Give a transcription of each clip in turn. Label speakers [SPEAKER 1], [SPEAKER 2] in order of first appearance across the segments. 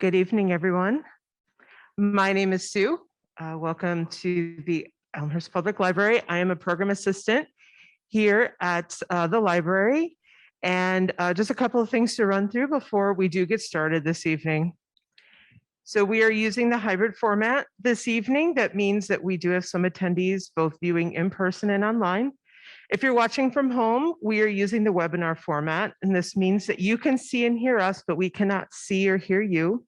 [SPEAKER 1] Good evening, everyone. My name is Sue. Welcome to the Elmhurst Public Library. I am a program assistant here at the library. And just a couple of things to run through before we do get started this evening. So we are using the hybrid format this evening. That means that we do have some attendees both viewing in person and online. If you're watching from home, we are using the webinar format, and this means that you can see and hear us, but we cannot see or hear you.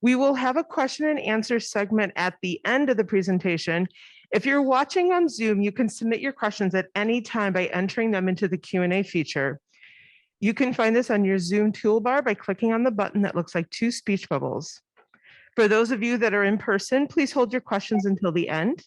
[SPEAKER 1] We will have a question and answer segment at the end of the presentation. If you're watching on Zoom, you can submit your questions at any time by entering them into the Q&A feature. You can find this on your Zoom toolbar by clicking on the button that looks like two speech bubbles. For those of you that are in person, please hold your questions until the end.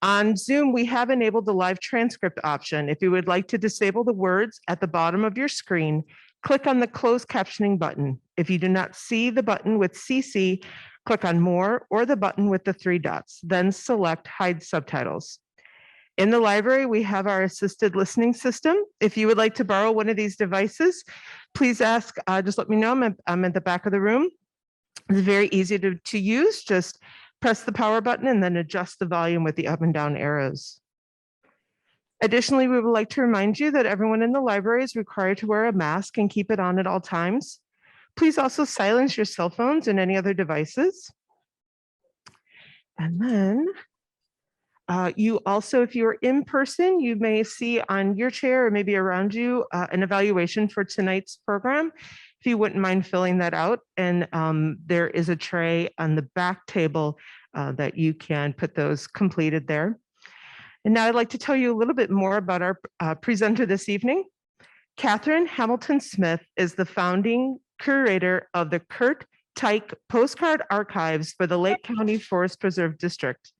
[SPEAKER 1] On Zoom, we have enabled the live transcript option. If you would like to disable the words at the bottom of your screen, click on the closed captioning button. If you do not see the button with CC, click on More or the button with the three dots, then select Hide Subtitles. In the library, we have our assisted listening system. If you would like to borrow one of these devices, please ask, just let me know. I'm at the back of the room. It's very easy to use. Just press the power button and then adjust the volume with the up and down arrows. Additionally, we would like to remind you that everyone in the library is required to wear a mask and keep it on at all times. Please also silence your cell phones and any other devices. And then you also, if you're in person, you may see on your chair or maybe around you an evaluation for tonight's program. If you wouldn't mind filling that out. And there is a tray on the back table that you can put those completed there. And now I'd like to tell you a little bit more about our presenter this evening. Katherine Hamilton-Smith is the founding curator of the Curt Teich Postcard Archives for the Lake County Forest Preserve District.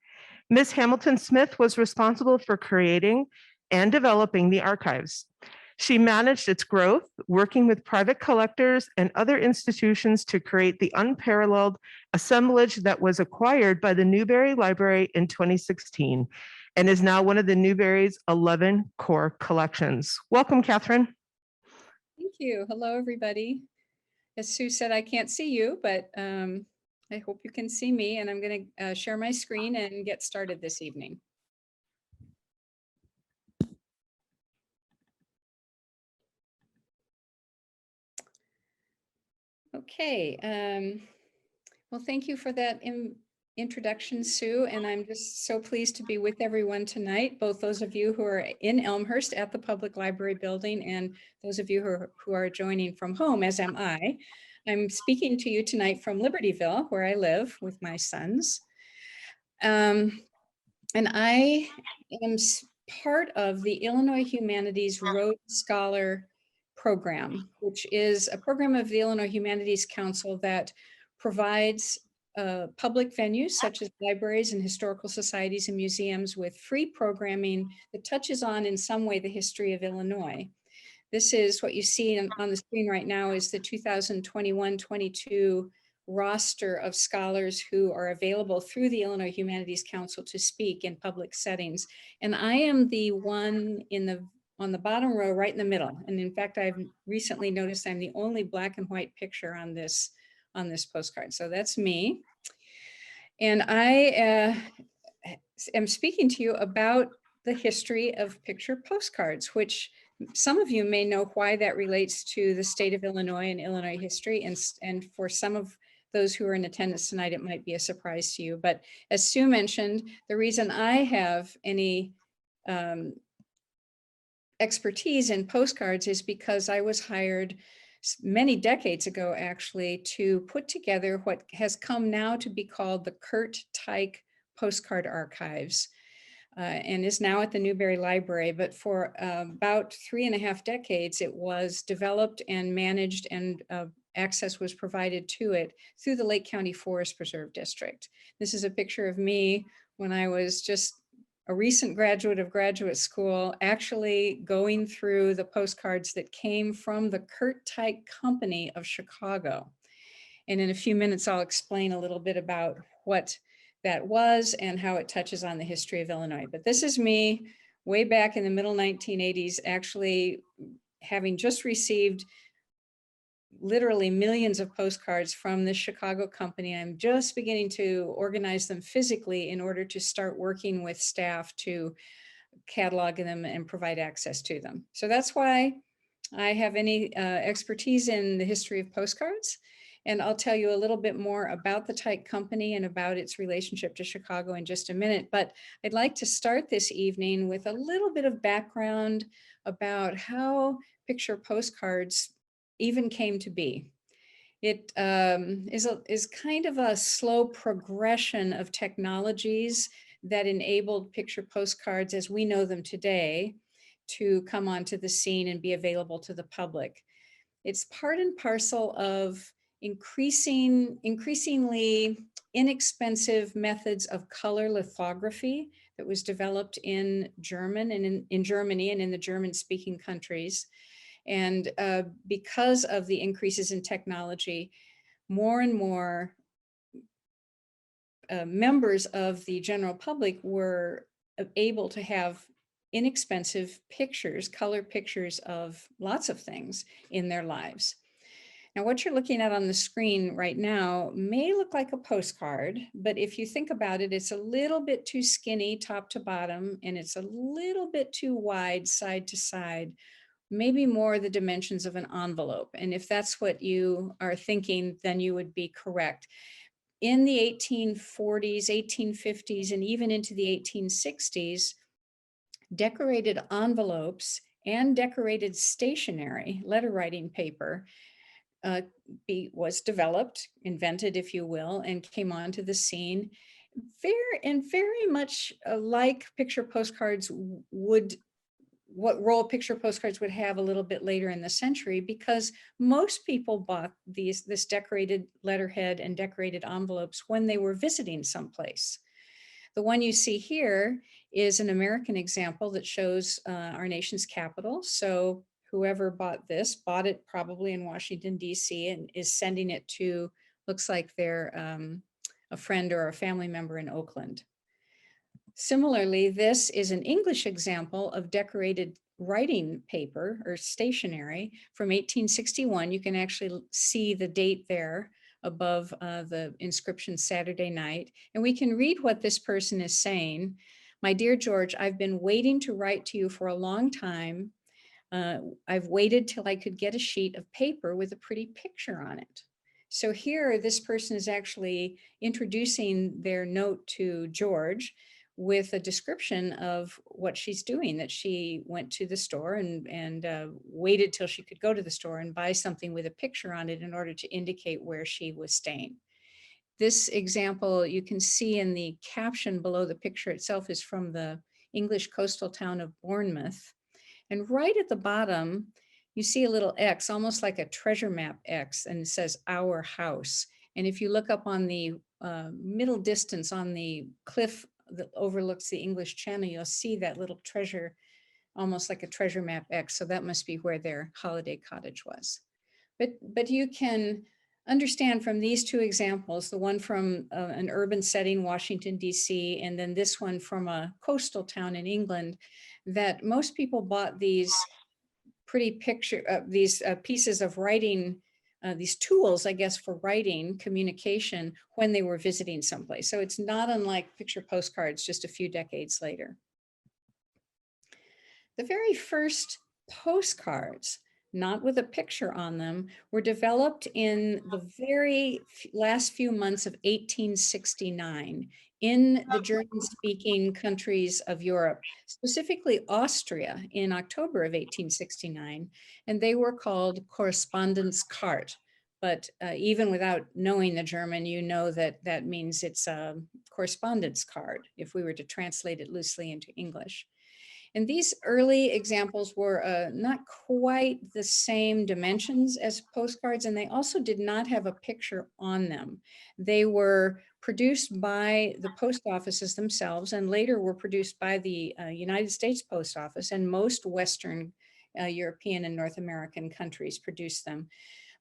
[SPEAKER 1] Ms. Hamilton-Smith was responsible for creating and developing the archives. She managed its growth, working with private collectors and other institutions to create the unparalleled assemblage that was acquired by the Newberry Library in 2016 and is now one of the Newberry's 11 core collections. Welcome, Katherine.
[SPEAKER 2] Thank you. Hello, everybody. As Sue said, I can't see you, but I hope you can see me, and I'm going to share my screen and get started this evening. Okay. Well, thank you for that introduction, Sue, and I'm just so pleased to be with everyone tonight, both those of you who are in Elmhurst at the Public Library building and those of you who are joining from home, as am I. I'm speaking to you tonight from Libertyville, where I live with my sons. And I am part of the Illinois Humanities Rhodes Scholar program, which is a program of the Illinois Humanities Council that provides public venues such as libraries and historical societies and museums with free programming that touches on in some way the history of Illinois. This is what you see on the screen right now is the 2021-22 roster of scholars who are available through the Illinois Humanities Council to speak in public settings. And I am the one on the bottom row right in the middle. And in fact, I've recently noticed I'm the only black and white picture on this postcard. So that's me. And I am speaking to you about the history of picture postcards, which some of you may know why that relates to the state of Illinois and Illinois history. And for some of those who are in attendance tonight, it might be a surprise to you. But as Sue mentioned, the reason I have any expertise in postcards is because I was hired many decades ago, actually, to put together what has come now to be called the Curt Teich Postcard Archives, and is now at the Newberry Library. But for about 3.5 decades, it was developed and managed, and access was provided to it through the Lake County Forest Preserve District. This is a picture of me when I was just a recent graduate of graduate school, actually going through the postcards that came from the Curt Teich Company of Chicago. And in a few minutes, I'll explain a little bit about what that was and how it touches on the history of Illinois. But this is me way back in the middle 1980s, actually having just received literally millions of postcards from this Chicago company. I'm just beginning to organize them physically in order to start working with staff to catalog them and provide access to them. So that's why I have any expertise in the history of postcards. And I'll tell you a little bit more about the Tyke company and about its relationship to Chicago in just a minute. But I'd like to start this evening with a little bit of background about how picture postcards even came to be. It is kind of a slow progression of technologies that enabled picture postcards as we know them today to come onto the scene and be available to the public. It's part and parcel of increasingly inexpensive methods of color lithography that was developed in Germany and in the German-speaking countries. And because of the increases in technology, more and more members of the general public were able to have inexpensive pictures, color pictures of lots of things in their lives. Now, what you're looking at on the screen right now may look like a postcard, but if you think about it, it's a little bit too skinny top to bottom, and it's a little bit too wide side to side, maybe more the dimensions of an envelope. And if that's what you are thinking, then you would be correct. In the 1840s, 1850s, and even into the 1860s, decorated envelopes and decorated stationery, letter writing paper, was developed, invented, if you will, and came onto the scene. Very much like picture postcards would, what role picture postcards would have a little bit later in the century, because most people bought this decorated letterhead and decorated envelopes when they were visiting someplace. The one you see here is an American example that shows our nation's capital. So whoever bought this bought it probably in Washington, D.C. and is sending it to, looks like they're a friend or a family member in Oakland. Similarly, this is an English example of decorated writing paper or stationery from 1861. You can actually see the date there above the inscription Saturday night. And we can read what this person is saying. My dear George, I've been waiting to write to you for a long time. I've waited till I could get a sheet of paper with a pretty picture on it. So here, this person is actually introducing their note to George with a description of what she's doing, that she went to the store and waited till she could go to the store and buy something with a picture on it in order to indicate where she was staying. This example you can see in the caption below the picture itself is from the English coastal town of Bournemouth. And right at the bottom, you see a little X, almost like a treasure map X, and it says our house. And if you look up on the middle distance on the cliff that overlooks the English Channel, you'll see that little treasure, almost like a treasure map X. So that must be where their holiday cottage was. But you can understand from these two examples, the one from an urban setting, Washington, D.C., and then this one from a coastal town in England, that most people bought these pretty these pieces of writing, these tools, I guess, for writing communication when they were visiting someplace. So it's not unlike picture postcards just a few decades later. The very first postcards, not with a picture on them, were developed in the very last few months of 1869 in the German-speaking countries of Europe, specifically Austria, in October of 1869, and they were called Korrespondenz-Karte. But even without knowing the German, you know that that means it's a correspondence card, if we were to translate it loosely into English. And these early examples were not quite the same dimensions as postcards, and they also did not have a picture on them. They were produced by the post offices themselves and later were produced by the United States Post Office, and most Western European and North American countries produced them.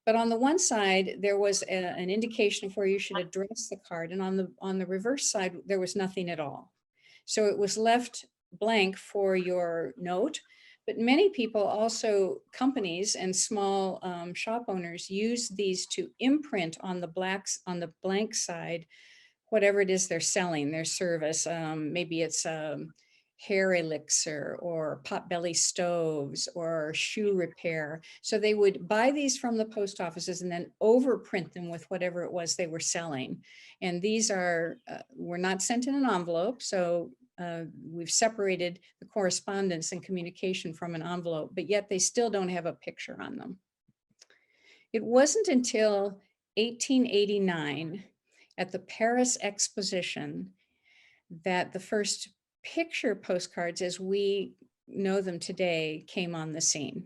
[SPEAKER 2] But on the one side, there was an indication of where you should address the card, and on the reverse side, there was nothing at all. So it was left blank for your note, But many people also, companies and small shop owners, use these to imprint on the blank side, whatever it is they're selling, their service. Maybe it's hair elixir or potbelly stoves or shoe repair. So they would buy these from the post offices and then overprint them with whatever it was they were selling. And these were not sent in an envelope. So we've separated the correspondence and communication from an envelope, but yet they still don't have a picture on them. It wasn't until 1889 at the Paris Exposition that the first picture postcards as we know them today came on the scene.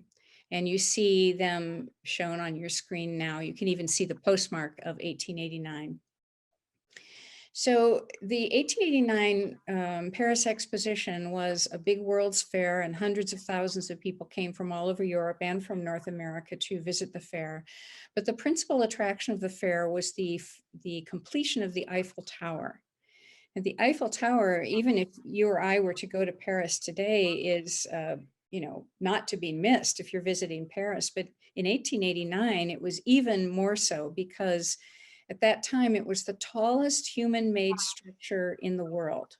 [SPEAKER 2] And you see them shown on your screen now. You can even see the postmark of 1889. So the 1889 Paris Exposition was a big World's Fair, and hundreds of thousands of people came from all over Europe and from North America to visit the fair. But the principal attraction of the fair was the completion of the Eiffel Tower. And the Eiffel Tower, even if you or I were to go to Paris today, is not to be missed if you're visiting Paris. But in 1889, it was even more so, because at that time, it was the tallest human-made structure in the world.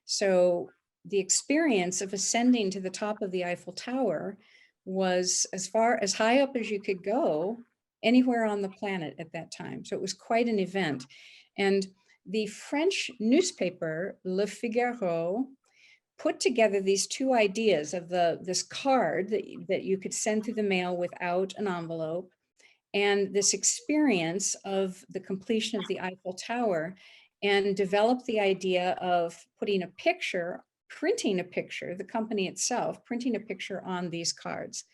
[SPEAKER 2] So the experience of ascending to the top of the Eiffel Tower was as high up as you could go anywhere on the planet at that time. So it was quite an event. And the French newspaper, Le Figaro, put together these two ideas of this card that you could send through the mail without an envelope, and this experience of the completion of the Eiffel Tower, and developed the idea of printing a picture, the company itself, printing a picture on these cards.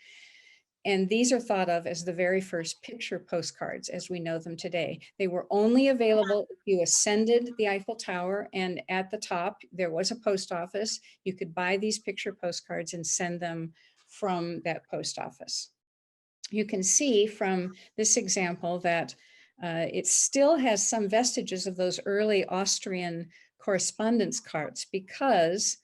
[SPEAKER 2] And these are thought of as the very first picture postcards as we know them today. They were only available if you ascended the Eiffel Tower, and at the top there was a post office. You could buy these picture postcards and send them from that post office. You can see from this example that it still has some vestiges of those early Austrian correspondence cards, because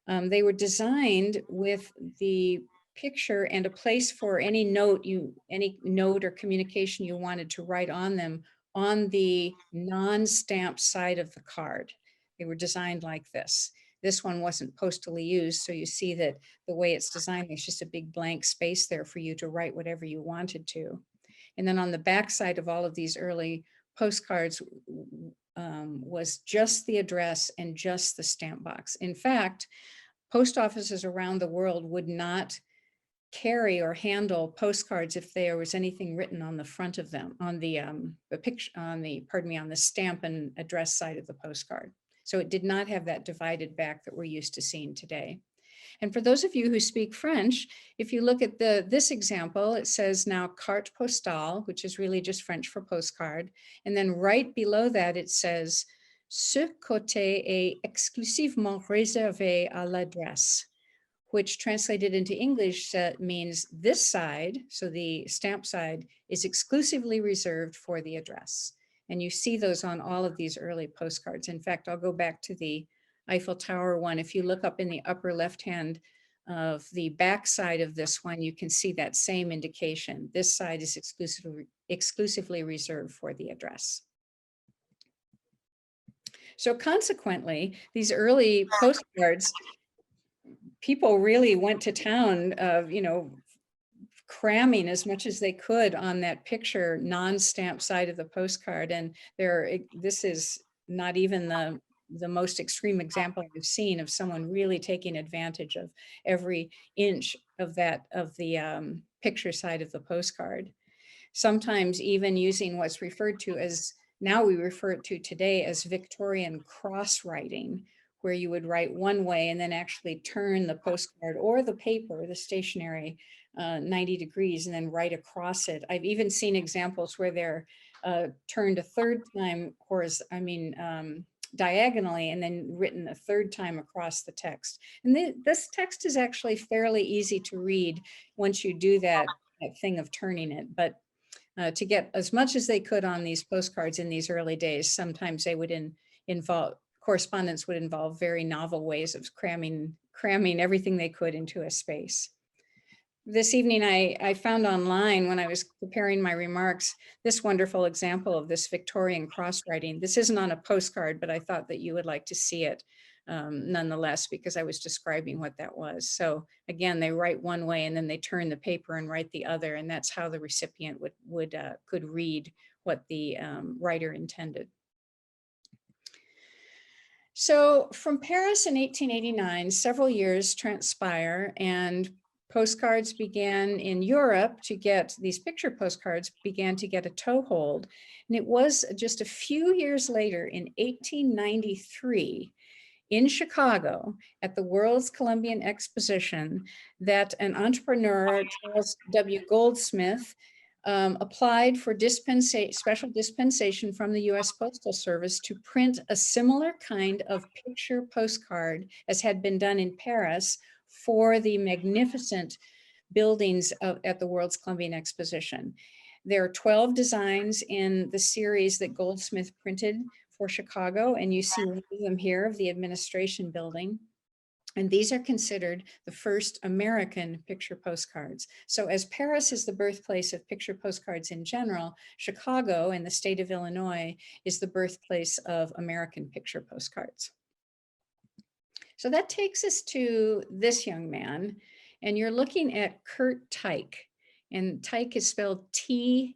[SPEAKER 2] they were designed with the picture and a place for any note or communication you wanted to write on them on the non-stamped side of the card. They were designed like this. This one wasn't postally used, so you see that the way it's designed, there's just a big blank space there for you to write whatever you wanted to. And then on the back side of all of these early postcards was just the address and just the stamp box. In fact, post offices around the world would not carry or handle postcards if there was anything written on the front of them, on the stamp and address side of the postcard. So it did not have that divided back that we're used to seeing today. And for those of you who speak French, if you look at this example, it says now carte postale, which is really just French for postcard. And then right below that, it says ce côté est exclusivement réservé à l'adresse, which translated into English means this side, so the stamp side, is exclusively reserved for the address. And you see those on all of these early postcards. In fact, I'll go back to the Eiffel Tower one. If you look up in the upper left-hand of the back side of this one, you can see that same indication. This side is exclusively reserved for the address. So consequently, these early postcards, people really went to town, cramming as much as they could on that picture non-stamped side of the postcard. And this is not even the most extreme example I've seen of someone really taking advantage of every inch of the picture side of the postcard. Sometimes even using what's referred to as, now we refer it to today as Victorian cross writing, where you would write one way and then actually turn the postcard or the paper, the stationery, 90 degrees and then write across it. I've even seen examples where they're turned a third time diagonally and then written a third time across the text. And this text is actually fairly easy to read once you do that thing of turning it. But to get as much as they could on these postcards in these early days, sometimes they would correspondence would involve very novel ways of cramming everything they could into a space. this evening I found online when I was preparing my remarks, this wonderful example of this Victorian cross writing. This isn't on a postcard, but I thought that you would like to see it nonetheless, because I was describing what that was. So again, they write one way and then they turn the paper and write the other. And that's how the recipient could read what the writer intended. So from Paris in 1889, several years transpire and postcards began in Europe to get, these picture postcards began to get a toehold. And it was just a few years later in 1893 in Chicago at the World's Columbian Exposition that an entrepreneur, Charles W. Goldsmith, applied for special dispensation from the US Postal Service to print a similar kind of picture postcard as had been done in Paris for the magnificent buildings at the World's Columbian Exposition. There are 12 designs in the series that Goldsmith printed for Chicago, and you see one of them here of the administration building. And these are considered the first American picture postcards. So as Paris is the birthplace of picture postcards in general, Chicago in the state of Illinois is the birthplace of American picture postcards. So that takes us to this young man, and you're looking at Curt Teich, and Tyke is spelled T-E-I-C-H.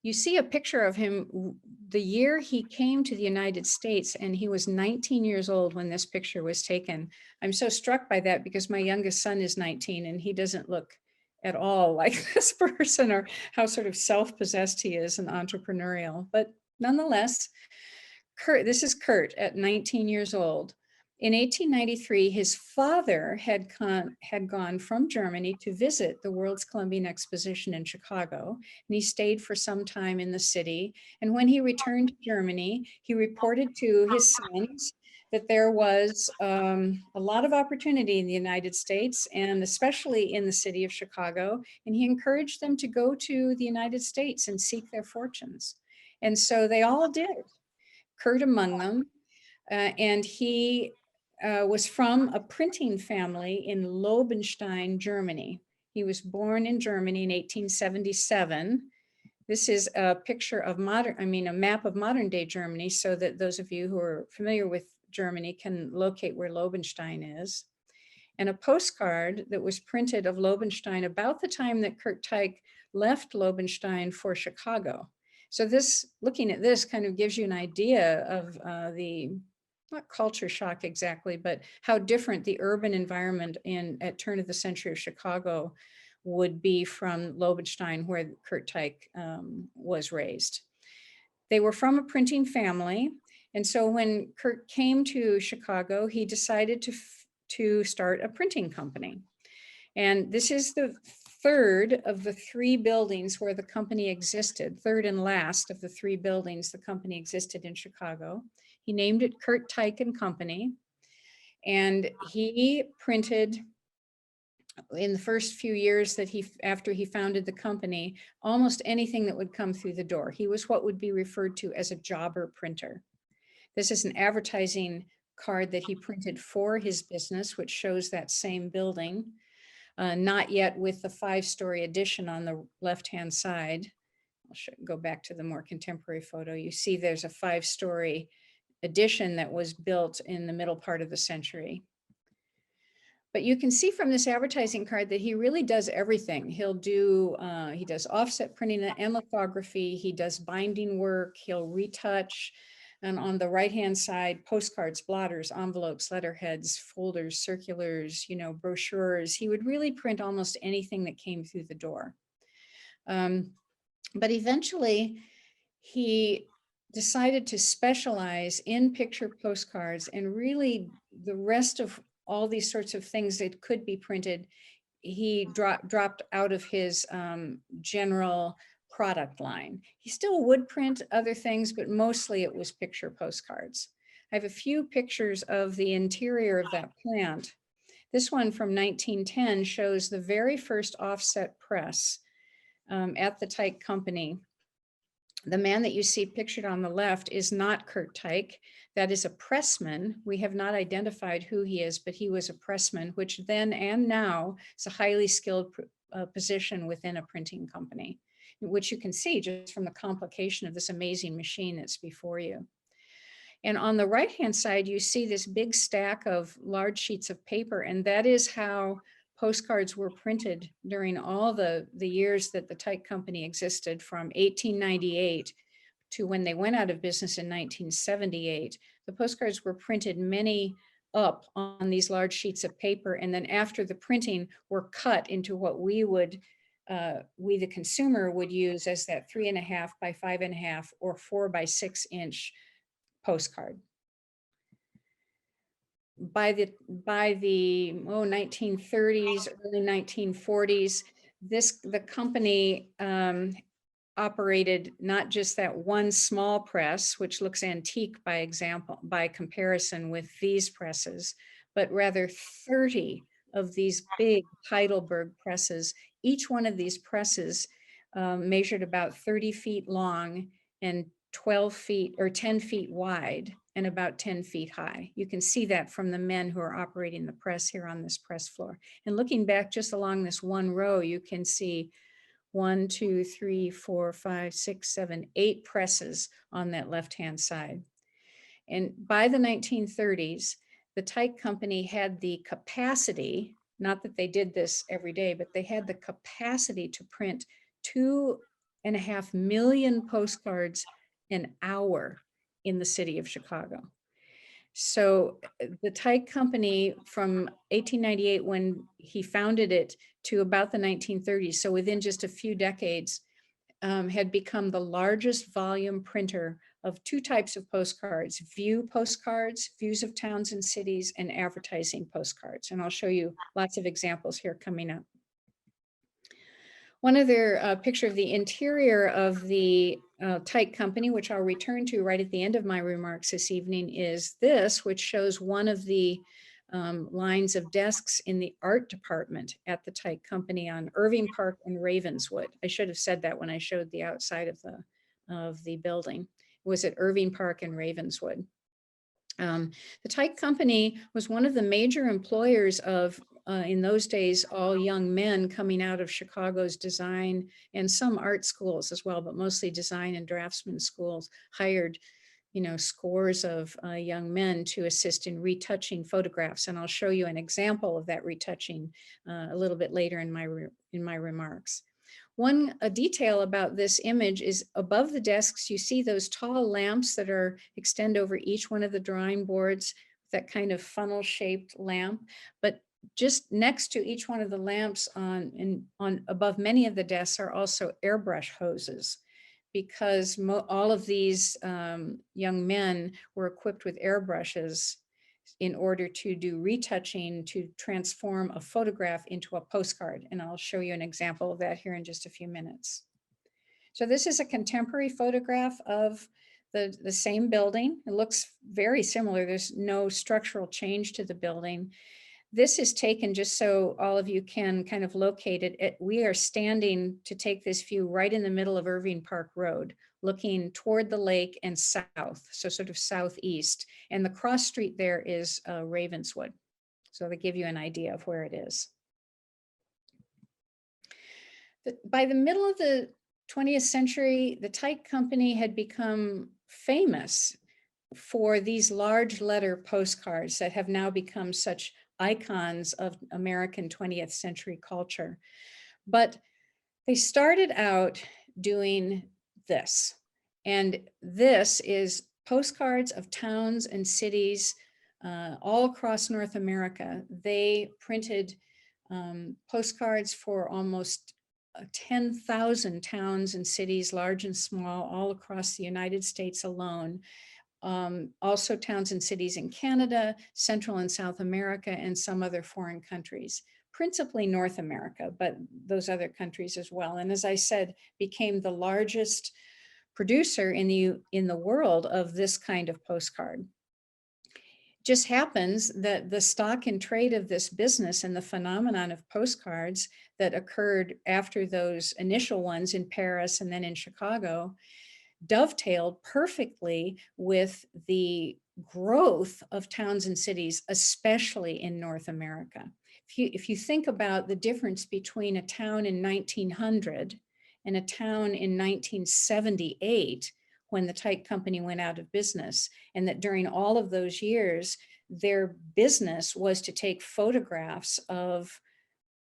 [SPEAKER 2] You see a picture of him the year he came to the United States, and he was 19 years old when this picture was taken. I'm so struck by that because my youngest son is 19 and he doesn't look at all like this person, or how sort of self-possessed he is and entrepreneurial. But nonetheless, this is Curt at 19 years old. In 1893, his father had gone from Germany to visit the World's Columbian Exposition in Chicago, and he stayed for some time in the city. And when he returned to Germany, he reported to his sons that there was a lot of opportunity in the United States, and especially in the city of Chicago, and he encouraged them to go to the United States and seek their fortunes. And so they all did, Curt among them, and he was from a printing family in Lobenstein, Germany. He was born in Germany in 1877. This is a picture of a map of modern day Germany, so that those of you who are familiar with Germany can locate where Lobenstein is. And a postcard that was printed of Lobenstein about the time that Curt Teich left Lobenstein for Chicago. So this, looking at this, kind of gives you an idea of the, not culture shock exactly, but how different the urban environment at turn of the century of Chicago would be from Lobenstein, where Curt Teich was raised. They were from a printing family. And so when Curt came to Chicago, he decided to start a printing company. And this is the third of the three buildings where the company existed, third and last of the three buildings the company existed in Chicago. He named it Curt Teich and Company. And he printed, in the first few years that after he founded the company, almost anything that would come through the door. He was what would be referred to as a jobber printer. This is an advertising card that he printed for his business, which shows that same building. Not yet with the 5-story addition on the left-hand side. I'll go back to the more contemporary photo. You see there's a 5-story addition that was built in the middle part of the century. But you can see from this advertising card that he really does everything. He does offset printing and lithography. He does binding work. He'll retouch. And on the right-hand side, postcards, blotters, envelopes, letterheads, folders, circulars, brochures. He would really print almost anything that came through the door. But eventually, he decided to specialize in picture postcards, and really the rest of all these sorts of things that could be printed, he dropped out of his general product line. He still would print other things, but mostly it was picture postcards. I have a few pictures of the interior of that plant. This one from 1910 shows the very first offset press at the Tyke company. The man that you see pictured on the left is not Curt Teich. That is a pressman. We have not identified who he is, but he was a pressman, which then and now is a highly skilled position within a printing company, which you can see just from the complication of this amazing machine that's before you. And on the right-hand side, you see this big stack of large sheets of paper, and that is how postcards were printed during all the years that the Tyke Company existed, from 1898 to when they went out of business in 1978. The postcards were printed many up on these large sheets of paper, and then after the printing were cut into what we the consumer would use as that 3.5 by 5.5 or 4 by 6 inch postcard. By the 1930s, early 1940s, the company operated not just that one small press, which looks antique by comparison with these presses, but rather 30 of these big Heidelberg presses. Each one of these presses measured about 30 feet long and 12 feet or 10 feet wide and about 10 feet high. You can see that from the men who are operating the press here on this press floor. And looking back just along this one row, you can see 1, 2, 3, 4, 5, 6, 7, 8 presses on that left-hand side. And by the 1930s, the Tyke Company had the capacity, not that they did this every day, but they had the capacity to print 2.5 million postcards an hour in the city of Chicago. So the Tyke Company from 1898, when he founded it, to about the 1930s, so within just a few decades, had become the largest volume printer of 2 types of postcards: view postcards, views of towns and cities, and advertising postcards. And I'll show you lots of examples here coming up. One other picture of the interior of the Tyke Company, which I'll return to right at the end of my remarks this evening, is this, which shows one of the lines of desks in the art department at the Tyke Company on Irving Park and Ravenswood. I should have said that when I showed the outside of the building. It was at Irving Park and Ravenswood. The Tyke Company was one of the major employers of, in those days, all young men coming out of Chicago's design and some art schools as well, but mostly design and draftsman schools hired, scores of young men to assist in retouching photographs. And I'll show you an example of that retouching a little bit later in my remarks. One detail about this image is above the desks, you see those tall lamps that extend over each one of the drawing boards, that kind of funnel shaped lamp. But just next to each one of the lamps on above many of the desks are also airbrush hoses, because all of these young men were equipped with airbrushes in order to do retouching to transform a photograph into a postcard. And I'll show you an example of that here in just a few minutes. So this is a contemporary photograph of the same building. It looks very similar. There's no structural change to the building. This is taken just so all of you can kind of locate it. We are standing to take this view right in the middle of Irving Park Road, looking toward the lake and south, so sort of southeast. And the cross street there is Ravenswood. So to give you an idea of where it is. By the middle of the 20th century, the Tyke Company had become famous for these large letter postcards that have now become such icons of American 20th century culture. But they started out doing this. And this is postcards of towns and cities all across North America. They printed postcards for almost 10,000 towns and cities, large and small, all across the United States alone. Also towns and cities in Canada, Central and South America, and some other foreign countries, principally North America, but those other countries as well. And as I said, became the largest producer in the world of this kind of postcard. Just happens that the stock and trade of this business and the phenomenon of postcards that occurred after those initial ones in Paris and then in Chicago dovetailed perfectly with the growth of towns and cities, especially in North America. If you think about the difference between a town in 1900 and a town in 1978, when the Tyke company went out of business, and that during all of those years, their business was to take photographs of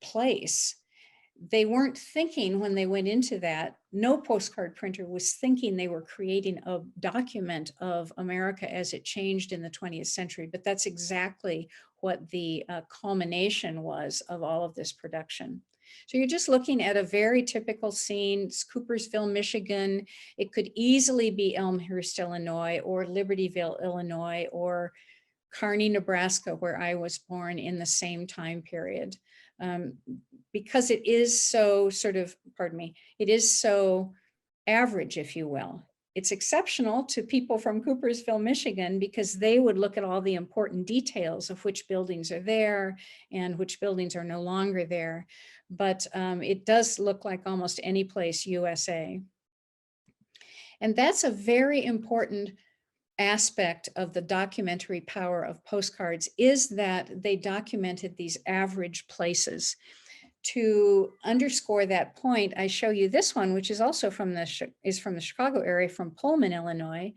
[SPEAKER 2] place. They weren't thinking when they went into that, no postcard printer was thinking they were creating a document of America as it changed in the 20th century, but that's exactly what the culmination was of all of this production. So you're just looking at a very typical scene. It's Coopersville, Michigan. It could easily be Elmhurst, Illinois, or Libertyville, Illinois, or Kearney, Nebraska, where I was born in the same time period. Because it is so it is so average, if you will. It's exceptional to people from Coopersville, Michigan, because they would look at all the important details of which buildings are there and which buildings are no longer there. But it does look like almost any place USA. And that's a very important aspect of the documentary power of postcards, is that they documented these average places. To underscore that point, I show you this one, which is also from the Chicago area, from Pullman, Illinois.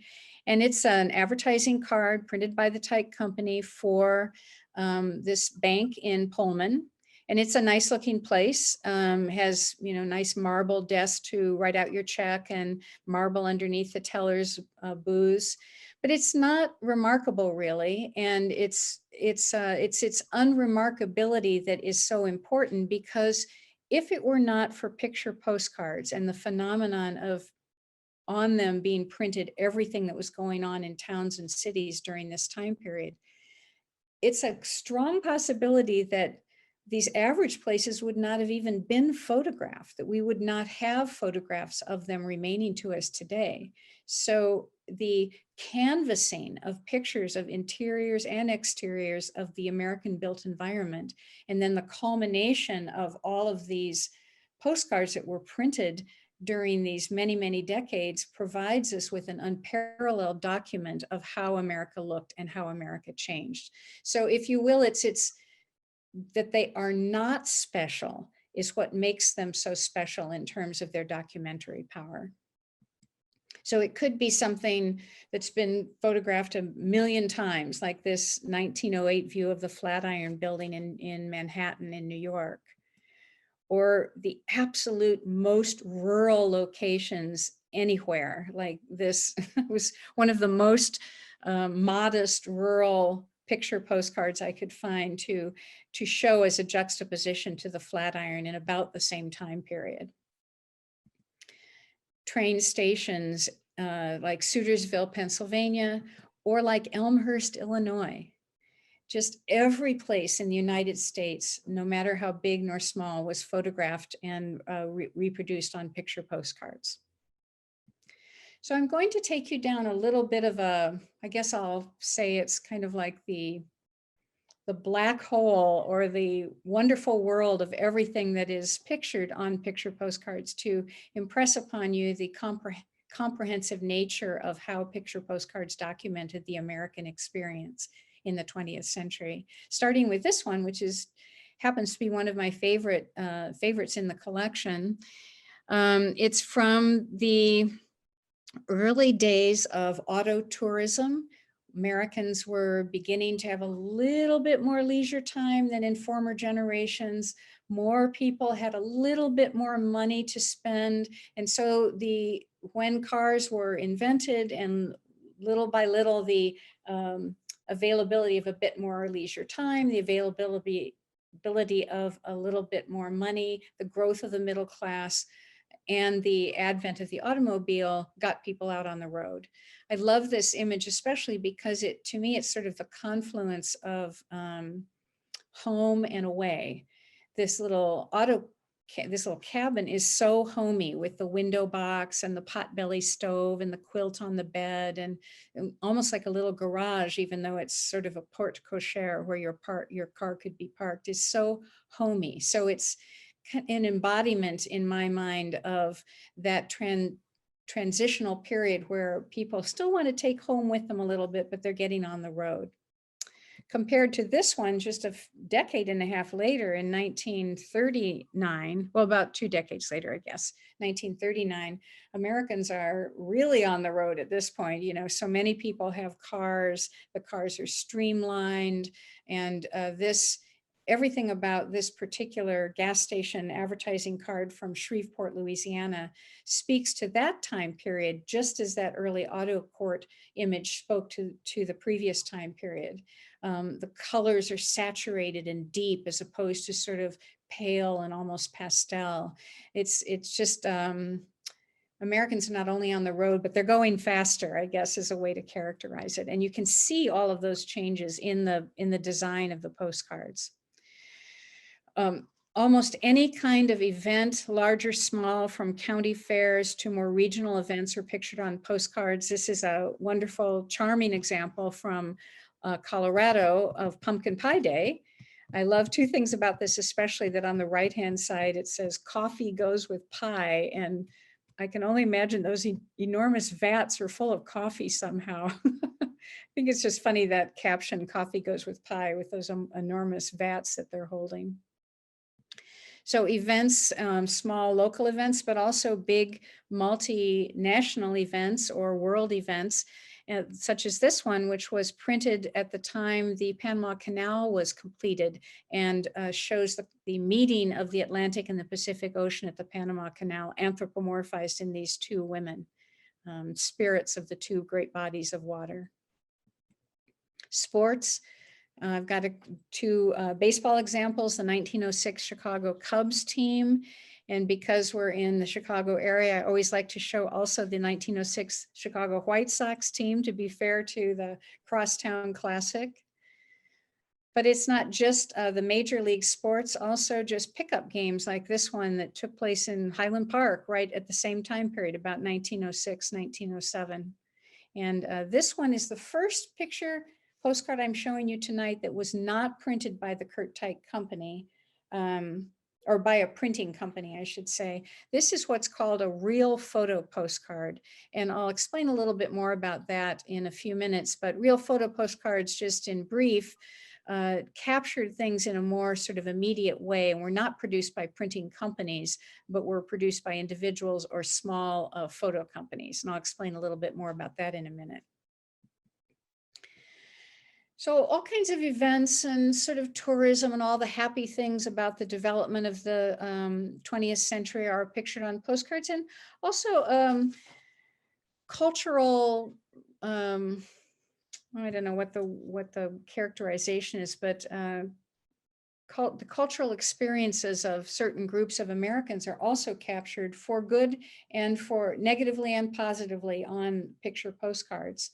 [SPEAKER 2] And it's an advertising card printed by the Tyke company for this bank in Pullman. And it's a nice looking place, has, nice marble desk to write out your check and marble underneath the teller's booths. But it's not remarkable, really, and it's its unremarkability that is so important, because if it were not for picture postcards and the phenomenon of on them being printed everything that was going on in towns and cities during this time period, it's a strong possibility that these average places would not have even been photographed, that we would not have photographs of them remaining to us today. So the canvassing of pictures of interiors and exteriors of the American built environment, and then the culmination of all of these postcards that were printed during these many, many decades, provides us with an unparalleled document of how America looked and how America changed. So if you will, it's that they are not special is what makes them so special in terms of their documentary power. So it could be something that's been photographed a million times, like this 1908 view of the Flatiron Building in Manhattan in New York, or the absolute most rural locations anywhere. Like this was one of the most modest rural picture postcards I could find to show as a juxtaposition to the Flatiron in about the same time period. Train stations like Sutersville, Pennsylvania, or like Elmhurst, Illinois. Just every place in the United States, no matter how big nor small, was photographed and reproduced on picture postcards. So I'm going to take you down a little bit of I guess I'll say it's kind of like the black hole, or the wonderful world of everything that is pictured on picture postcards, to impress upon you the comprehensive nature of how picture postcards documented the American experience in the 20th century. Starting with this one, which happens to be one of my favorites in the collection. It's from the early days of auto tourism. Americans were beginning to have a little bit more leisure time than in former generations. More people had a little bit more money to spend. And so when cars were invented, and little by little, the availability of a bit more leisure time, the availability of a little bit more money, the growth of the middle class, and the advent of the automobile got people out on the road. I love this image, especially because to me, it's sort of the confluence of home and away. This little cabin is so homey, with the window box and the potbelly stove and the quilt on the bed, and almost like a little garage, even though it's sort of a porte cochere where your car could be parked, is so homey. So it's an embodiment in my mind of that transitional period where people still want to take home with them a little bit, but they're getting on the road. Compared to this one, just a decade and a half later in 1939, well, about 2 decades later, I guess, 1939, Americans are really on the road at this point. You know, so many people have cars, the cars are streamlined, and everything about this particular gas station advertising card from Shreveport, Louisiana, speaks to that time period, just as that early auto court image spoke to the previous time period. The colors are saturated and deep as opposed to sort of pale and almost pastel. It's just Americans are not only on the road, but they're going faster, I guess, is a way to characterize it. And you can see all of those changes in the design of the postcards. Almost any kind of event, large or small, from county fairs to more regional events, are pictured on postcards. This is a wonderful, charming example from Colorado of Pumpkin Pie Day. I love 2 things about this, especially that on the right-hand side, it says coffee goes with pie. And I can only imagine those enormous vats are full of coffee somehow. I think it's just funny, that caption, coffee goes with pie, with those enormous vats that they're holding. So events, small local events, but also big multinational events or world events, such as this one, which was printed at the time the Panama Canal was completed, and shows the meeting of the Atlantic and the Pacific Ocean at the Panama Canal, anthropomorphized in these 2 women, spirits of the 2 great bodies of water. Sports. I've got 2 baseball examples, the 1906 Chicago Cubs team. And because we're in the Chicago area, I always like to show also the 1906 Chicago White Sox team, to be fair to the Crosstown Classic. But it's not just the major league sports, also just pickup games like this one that took place in Highland Park right at the same time period, about 1906, 1907. And this one is the first postcard I'm showing you tonight that was not printed by the Curt Teich company, or by a printing company, I should say. This is what's called a real photo postcard. And I'll explain a little bit more about that in a few minutes, but real photo postcards, just in brief, captured things in a more sort of immediate way, and were not produced by printing companies, but were produced by individuals or small photo companies. And I'll explain a little bit more about that in a minute. So all kinds of events and sort of tourism and all the happy things about the development of the 20th century are pictured on postcards, and also cultural, I don't know what the characterization is, but the cultural experiences of certain groups of Americans are also captured, for good and for negatively and positively, on picture postcards.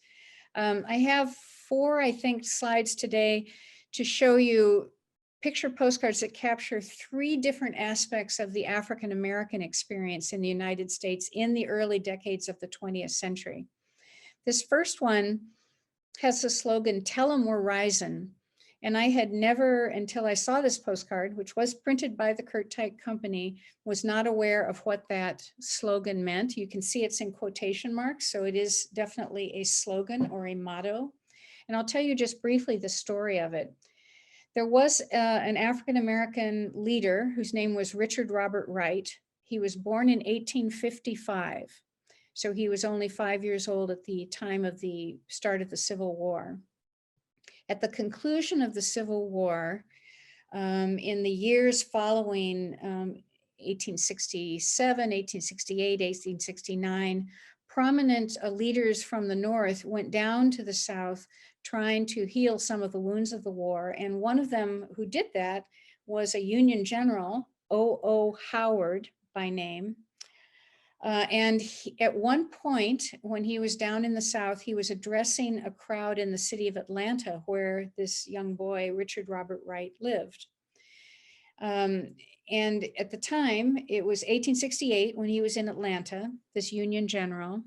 [SPEAKER 2] I have 4, I think, slides today to show you picture postcards that capture 3 different aspects of the African-American experience in the United States in the early decades of the 20th century. This first one has the slogan, "Tell 'em we're risin'." And I had never, until I saw this postcard, which was printed by the Curt Teich company, was not aware of what that slogan meant. You can see it's in quotation marks, so it is definitely a slogan or a motto. And I'll tell you just briefly the story of it. There was an African-American leader whose name was Richard Robert Wright. He was born in 1855. So he was only 5 years old at the time of the start of the Civil War. At the conclusion of the Civil War, in the years following 1867, 1868, 1869, prominent leaders from the North went down to the South trying to heal some of the wounds of the war. And one of them who did that was a Union general, O.O. Howard by name. At one point, when he was down in the South, he was addressing a crowd in the city of Atlanta, where this young boy, Richard Robert Wright, lived. And at the time, it was 1868 when he was in Atlanta, this Union general.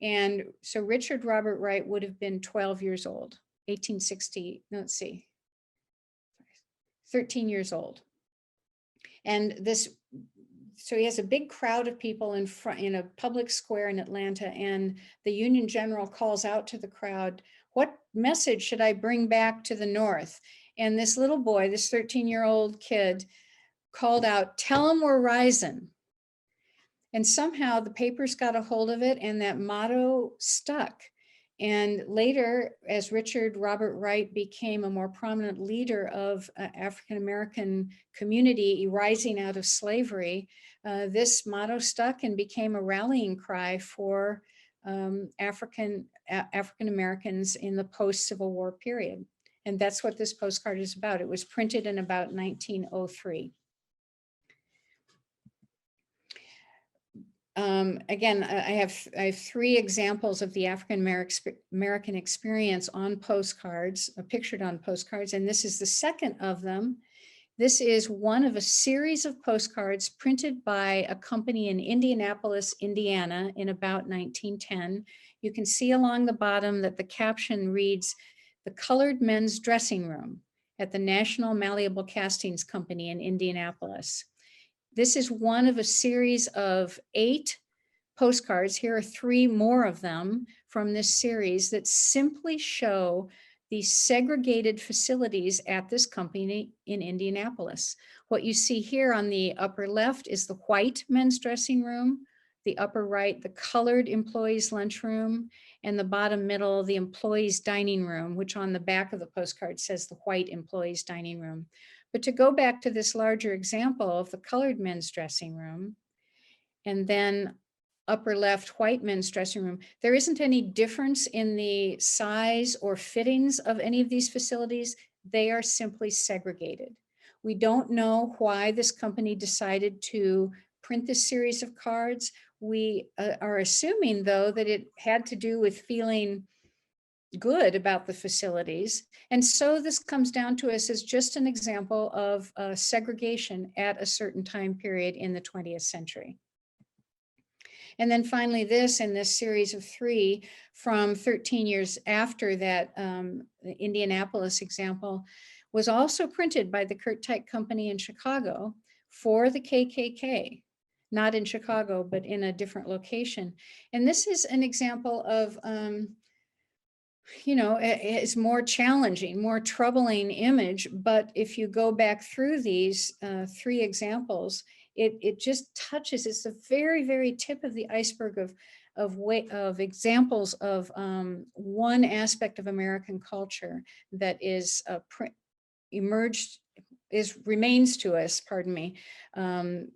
[SPEAKER 2] And so Richard Robert Wright would have been 12 years old, 13 years old. And so he has a big crowd of people in front in a public square in Atlanta, and the Union General calls out to the crowd, "What message should I bring back to the North?" And this little boy, this 13-year-old kid, called out, "Tell them we're rising." And somehow the papers got a hold of it, and that motto stuck. And later, as Richard Robert Wright became a more prominent leader of African-American community rising out of slavery, this motto stuck and became a rallying cry for African-Americans in the post-Civil War period. And that's what this postcard is about. It was printed in about 1903. Again, I have 3 examples of the African-American experience on postcards, pictured on postcards, and this is the second of them. This is one of a series of postcards printed by a company in Indianapolis, Indiana in about 1910. You can see along the bottom that the caption reads, "The Colored Men's Dressing Room" at the National Malleable Castings Company in Indianapolis. This is one of a series of 8 postcards. Here are 3 more of them from this series that simply show the segregated facilities at this company in Indianapolis. What you see here on the upper left is the white men's dressing room, the upper right, the colored employees' lunchroom, and the bottom middle, the employees' dining room, which on the back of the postcard says the white employees' dining room. But to go back to this larger example of the colored men's dressing room, and then upper left white men's dressing room, there isn't any difference in the size or fittings of any of these facilities. They are simply segregated. We don't know why this company decided to print this series of cards. We are assuming, though, that it had to do with feeling good about the facilities. And so this comes down to us as just an example of segregation at a certain time period in the 20th century. And then finally this series of 3 from 13 years after that the Indianapolis example was also printed by the Curt Teich Company in Chicago for the KKK, not in Chicago, but in a different location. And this is an example of it's more challenging, more troubling image. But if you go back through these 3 examples, it just touches, it's the very, very tip of the iceberg of examples of one aspect of American culture that is remains to us, pardon me,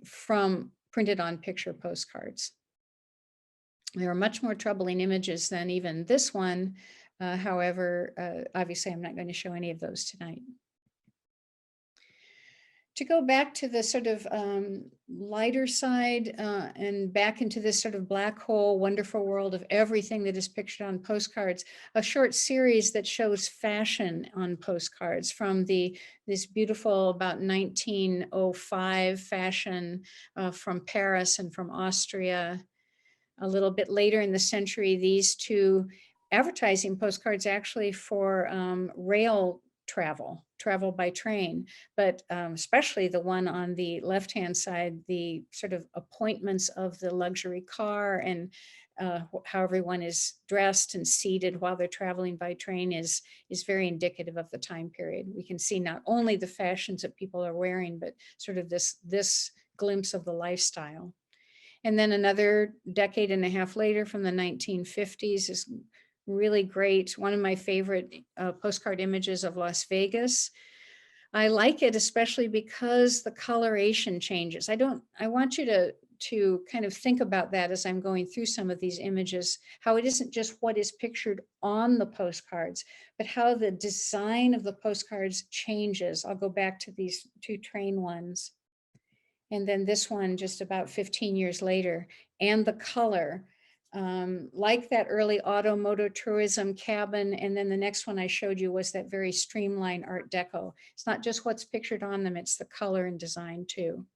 [SPEAKER 2] from printed on picture postcards. There are much more troubling images than even this one. However, obviously, I'm not going to show any of those tonight. To go back to the sort of lighter side and back into this sort of black hole, wonderful world of everything that is pictured on postcards, a short series that shows fashion on postcards from this beautiful about 1905 fashion from Paris and from Austria. A little bit later in the century, these 2 advertising postcards actually for rail travel by train, but especially the one on the left-hand side, the sort of appointments of the luxury car and how everyone is dressed and seated while they're traveling by train is very indicative of the time period. We can see not only the fashions that people are wearing, but sort of this glimpse of the lifestyle. And then another decade and a half later, from the 1950s, is really great. One of my favorite postcard images of Las Vegas. I like it especially because the coloration changes. I want you to kind of think about that as I'm going through some of these images, how it isn't just what is pictured on the postcards, but how the design of the postcards changes. I'll go back to these 2 train ones. And then this one just about 15 years later, and the color. Like that early automotive tourism cabin. And then the next one I showed you was that very streamlined Art Deco. It's not just what's pictured on them, it's the color and design too.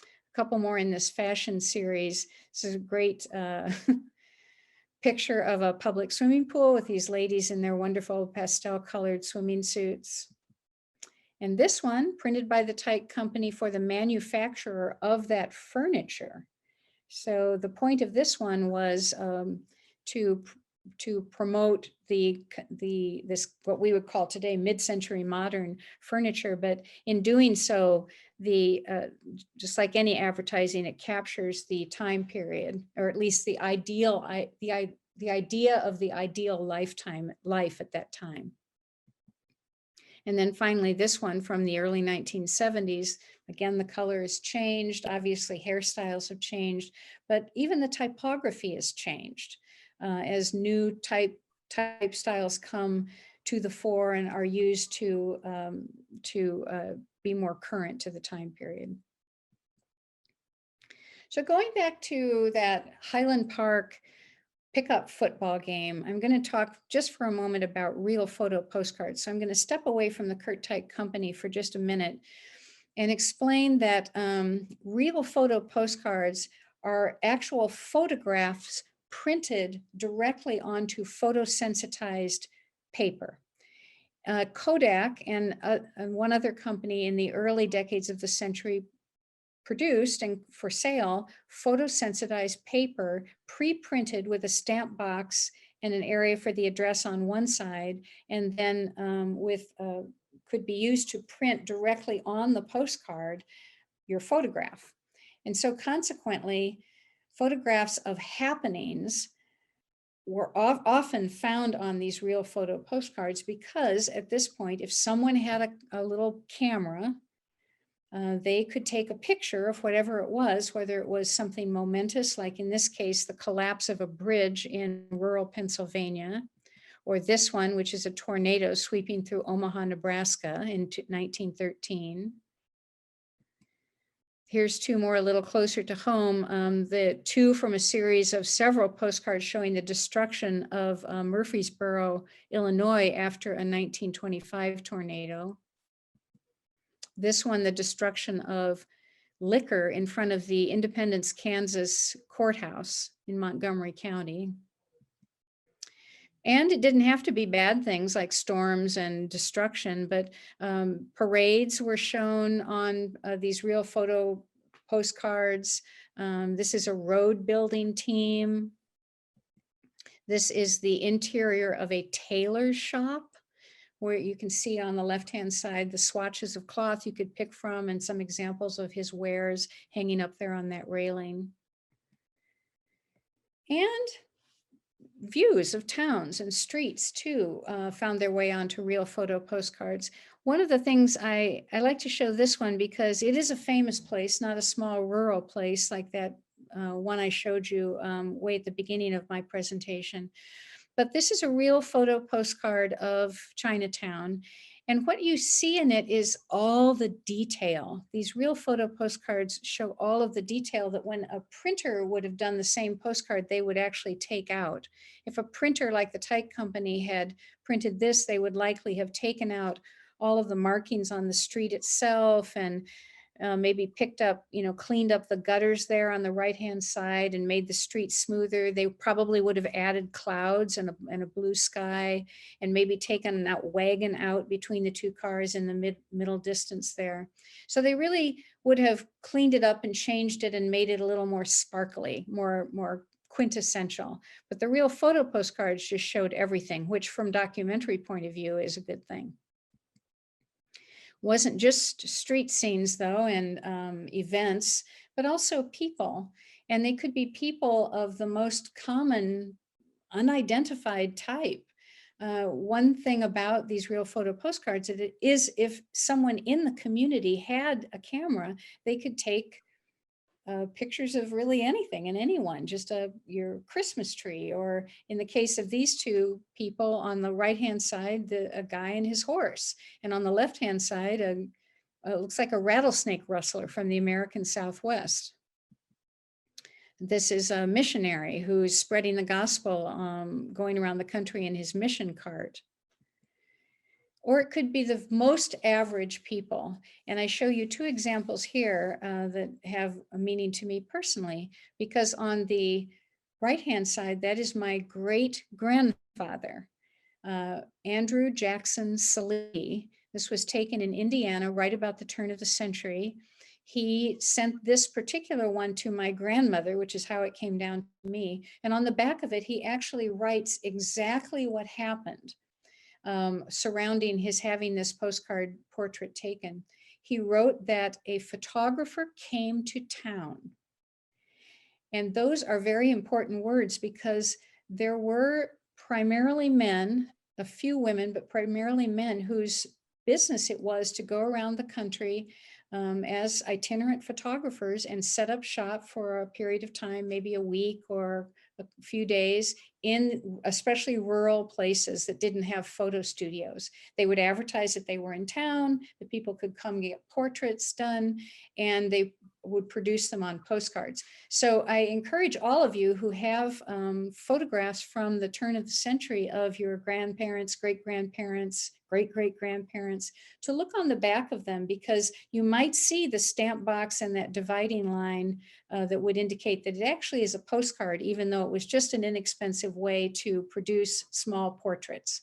[SPEAKER 2] A couple more in this fashion series. This is a great picture of a public swimming pool with these ladies in their wonderful pastel colored swimming suits. And this one printed by the Tyke company for the manufacturer of that furniture. So the point of this one was to promote this what we would call today mid-century modern furniture, but in doing so, just like any advertising, it captures the time period, or at least the idea of the ideal life at that time. And then finally, this one from the early 1970s. Again, the color has changed. Obviously, hairstyles have changed, but even the typography has changed as new type styles come to the fore and are used to be more current to the time period. So going back to that Highland Park pickup football game, I'm going to talk just for a moment about real photo postcards. So I'm going to step away from the Curt Teich company for just a minute and explain that real photo postcards are actual photographs printed directly onto photosensitized paper. Kodak and one other company in the early decades of the century produced and for sale photosensitized paper pre-printed with a stamp box and an area for the address on one side, and then could be used to print directly on the postcard your photograph. And so consequently, photographs of happenings were often found on these real photo postcards because at this point, if someone had a little camera, they could take a picture of whatever it was, whether it was something momentous, like in this case, the collapse of a bridge in rural Pennsylvania, or this one, which is a tornado sweeping through Omaha, Nebraska in 1913. Here's two more a little closer to home. The two from a series of several postcards showing the destruction of Murfreesboro, Illinois after a 1925 tornado. This one, the destruction of liquor in front of the Independence, Kansas courthouse in Montgomery County. And it didn't have to be bad things like storms and destruction, but parades were shown on these real photo postcards. This is a road building team. This is the interior of a tailor's shop, where you can see on the left-hand side the swatches of cloth you could pick from and some examples of his wares hanging up there on that railing. And views of towns and streets too found their way onto real photo postcards. One of the things I like to show this one because it is a famous place, not a small rural place like that one I showed you way at the beginning of my presentation. But this is a real photo postcard of Chinatown. And what you see in it is all the detail. These real photo postcards show all of the detail that when a printer would have done the same postcard, they would actually take out. If a printer like the Tyke company had printed this, they would likely have taken out all of the markings on the street itself and maybe picked up, cleaned up the gutters there on the right-hand side and made the street smoother. They probably would have added clouds and a blue sky and maybe taken that wagon out between the two cars in the middle distance there. So they really would have cleaned it up and changed it and made it a little more sparkly, more quintessential. But the real photo postcards just showed everything, which from documentary point of view is a good thing. Wasn't just street scenes though and events, but also people. And they could be people of the most common unidentified type. One thing about these real photo postcards is if someone in the community had a camera, they could take pictures of really anything and anyone, just your Christmas tree, or in the case of these two people on the right-hand side, a guy and his horse, and on the left-hand side, it looks like a rattlesnake rustler from the American Southwest. This is a missionary who's spreading the gospel, going around the country in his mission cart. Or it could be the most average people. And I show you two examples here that have a meaning to me personally, because on the right-hand side, that is my great-grandfather, Andrew Jackson Salee, This was taken in Indiana right about the turn of the century. He sent this particular one to my grandmother, which is how it came down to me. And on the back of it, he actually writes exactly what happened surrounding his having this postcard portrait taken. He wrote that a photographer came to town. And those are very important words because there were primarily men, a few women, but primarily men whose business it was to go around the country as itinerant photographers and set up shop for a period of time, maybe a week or a few days, in especially rural places that didn't have photo studios. They would advertise that they were in town, that people could come get portraits done, and they would produce them on postcards. So I encourage all of you who have photographs from the turn of the century of your grandparents, great-grandparents, great-great-grandparents, to look on the back of them, because you might see the stamp box and that dividing line that would indicate that it actually is a postcard, even though it was just an inexpensive way to produce small portraits.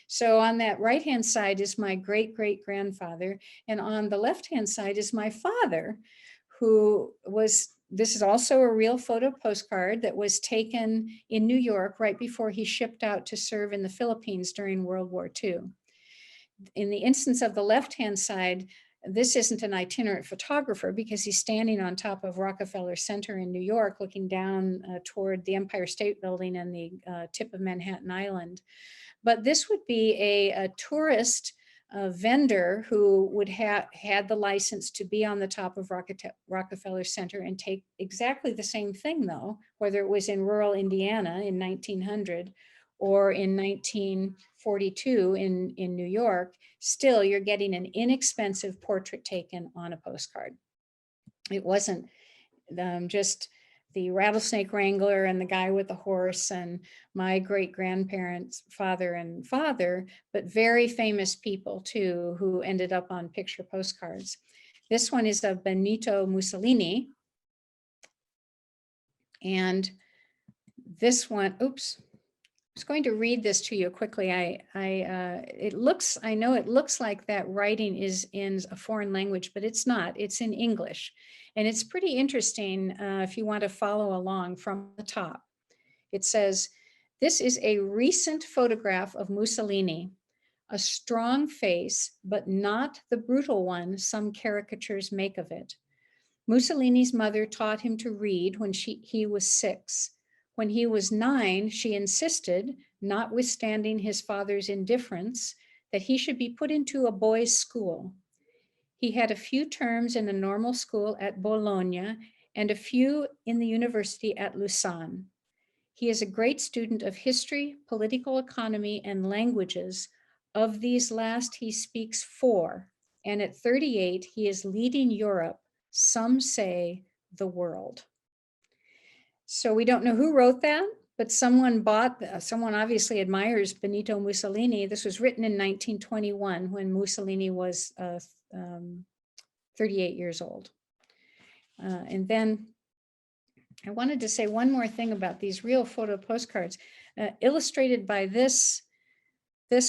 [SPEAKER 2] So on that right-hand side is my great-great-grandfather, and on the left-hand side is my father, who was, this is also a real photo postcard that was taken in New York right before he shipped out to serve in the Philippines during World War II. In the instance of the left-hand side, this isn't an itinerant photographer because he's standing on top of Rockefeller Center in New York, looking down toward the Empire State Building and the tip of Manhattan Island. But this would be a tourist vendor who would have had the license to be on the top of Rockefeller Center and take exactly the same thing, though, whether it was in rural Indiana in 1900 or in 1942 in New York. Still, you're getting an inexpensive portrait taken on a postcard. It wasn't just the rattlesnake wrangler and the guy with the horse and my great-grandparents, father, but very famous people too, who ended up on picture postcards. This one is of Benito Mussolini. And this one, oops, I was going to read this to you quickly. I know it looks like that writing is in a foreign language, but it's not. It's in English. And it's pretty interesting if you want to follow along from the top. It says, "This is a recent photograph of Mussolini, a strong face, but not the brutal one some caricatures make of it. Mussolini's mother taught him to read when he was 6. When he was 9, she insisted, notwithstanding his father's indifference, that he should be put into a boys' school. He had a few terms in a normal school at Bologna and a few in the university at Lausanne. He is a great student of history, political economy, and languages. Of these last, he speaks 4, and at 38, he is leading Europe, some say the world." So we don't know who wrote that, but someone obviously admires Benito Mussolini. This was written in 1921 when Mussolini was 38 years old. And then I wanted to say one more thing about these real photo postcards, illustrated by this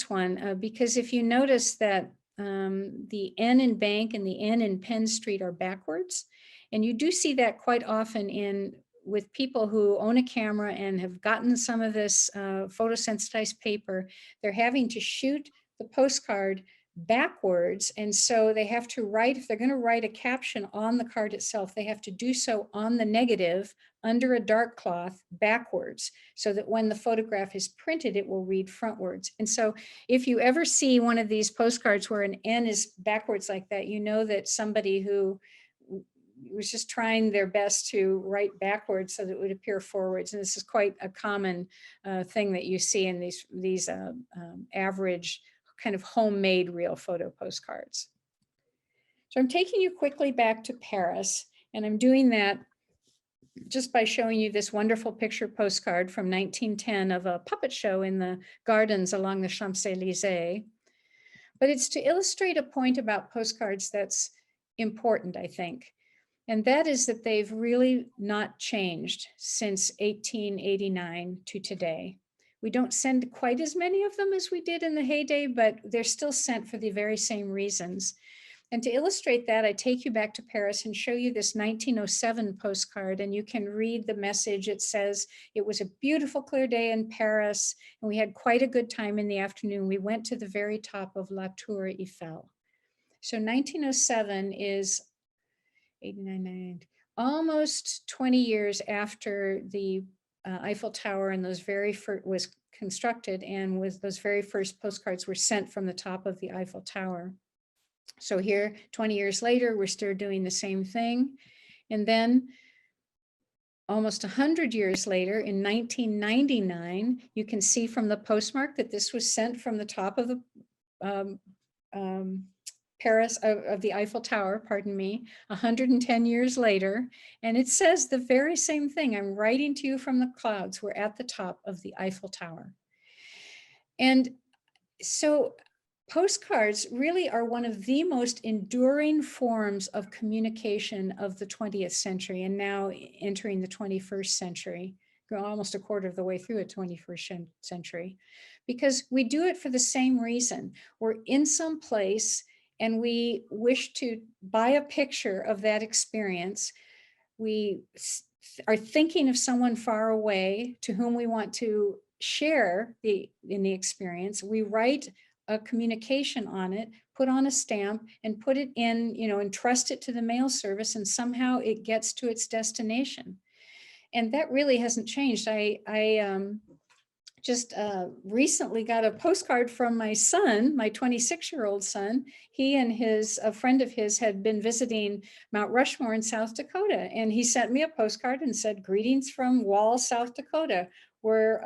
[SPEAKER 2] one, because if you notice that the N in Bank and the N in Penn Street are backwards, and you do see that quite often with people who own a camera and have gotten some of this photosensitized paper. They're having to shoot the postcard backwards. And so they have to write, if they're going to write a caption on the card itself, they have to do so on the negative under a dark cloth backwards, so that when the photograph is printed, it will read frontwards. And so if you ever see one of these postcards where an N is backwards like that, you know that somebody who was just trying their best to write backwards so that it would appear forwards. And this is quite a common thing that you see in these average kind of homemade real photo postcards. So I'm taking you quickly back to Paris, and I'm doing that just by showing you this wonderful picture postcard from 1910 of a puppet show in the gardens along the Champs-Élysées. But it's to illustrate a point about postcards that's important, I think. And that is that they've really not changed since 1889 to today. We don't send quite as many of them as we did in the heyday, but they're still sent for the very same reasons. And to illustrate that, I take you back to Paris and show you this 1907 postcard, and you can read the message. It says, "It was a beautiful, clear day in Paris, and we had quite a good time in the afternoon. We went to the very top of La Tour Eiffel." So 1907 is 89, 90, almost 20 years after the Eiffel Tower and those very first was constructed, and with those very first postcards were sent from the top of the Eiffel Tower. So here, 20 years later, we're still doing the same thing. And then almost 100 years later, in 1999, you can see from the postmark that this was sent from the top of the Paris, of the Eiffel Tower, pardon me, 110 years later. And it says the very same thing. "I'm writing to you from the clouds. We're at the top of the Eiffel Tower." And so postcards really are one of the most enduring forms of communication of the 20th century, and now entering the 21st century, almost a quarter of the way through the 21st century, because we do it for the same reason. We're in some place and we wish to buy a picture of that experience. We are thinking of someone far away to whom we want to share in the experience. We write a communication on it, put on a stamp, and put it in, and trust it to the mail service, and somehow it gets to its destination. And that really hasn't changed. I just recently got a postcard from my son, my 26-year-old son. He and a friend of his had been visiting Mount Rushmore in South Dakota, and he sent me a postcard and said, "Greetings from Wall, South Dakota. We're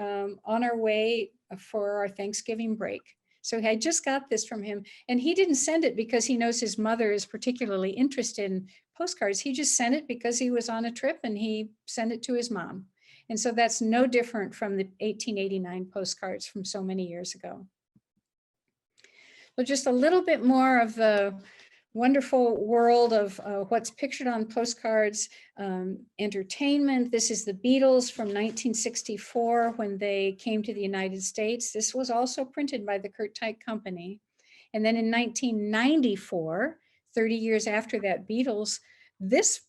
[SPEAKER 2] on our way for our Thanksgiving break." So I just got this from him, and he didn't send it because he knows his mother is particularly interested in postcards. He just sent it because he was on a trip and he sent it to his mom. And so that's no different from the 1889 postcards from so many years ago. So just a little bit more of the wonderful world of what's pictured on postcards. Entertainment. This is the Beatles from 1964 when they came to the United States. This was also printed by the Curt Teich Company. And then in 1994, 30 years after that Beatles, this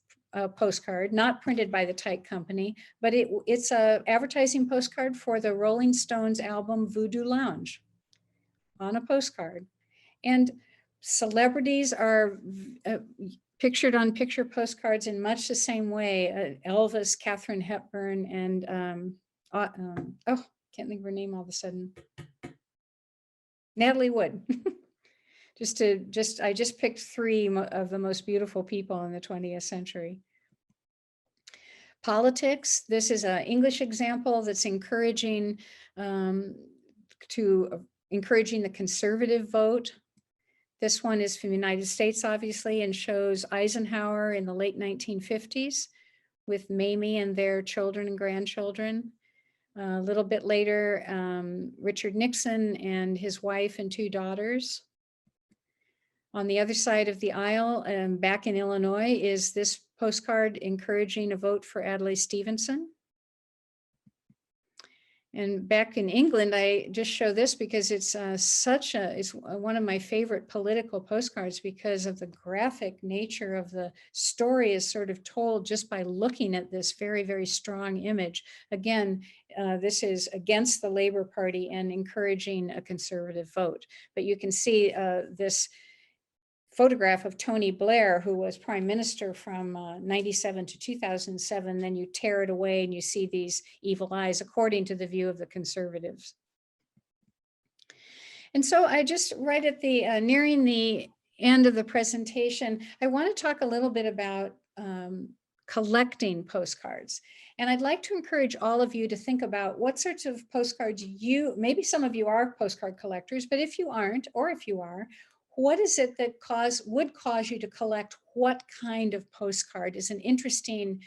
[SPEAKER 2] postcard, not printed by the Tyke Company, but it's a advertising postcard for the Rolling Stones album Voodoo Lounge on a postcard. And celebrities are pictured on picture postcards in much the same way. Elvis, Katherine Hepburn, and can't think of her name all of a sudden. Natalie Wood. I just picked 3 of the most beautiful people in the 20th century. Politics. This is an English example that's encouraging encouraging the conservative vote. This one is from the United States, obviously, and shows Eisenhower in the late 1950s with Mamie and their children and grandchildren. A little bit later, Richard Nixon and his wife and 2 daughters. On the other side of the aisle, back in Illinois, is this postcard encouraging a vote for Adlai Stevenson. And back in England, I just show this because it's it's one of my favorite political postcards because of the graphic nature of the story is sort of told just by looking at this very, very strong image. Again, this is against the Labour Party and encouraging a conservative vote. But you can see this photograph of Tony Blair, who was prime minister from 97 to 2007, then you tear it away and you see these evil eyes, according to the view of the conservatives. And so I just right at the nearing the end of the presentation, I want to talk a little bit about collecting postcards. And I'd like to encourage all of you to think about what sorts of postcards maybe some of you are postcard collectors, but if you aren't, or if you are, what is it that would cause you to collect what kind of postcard is an interesting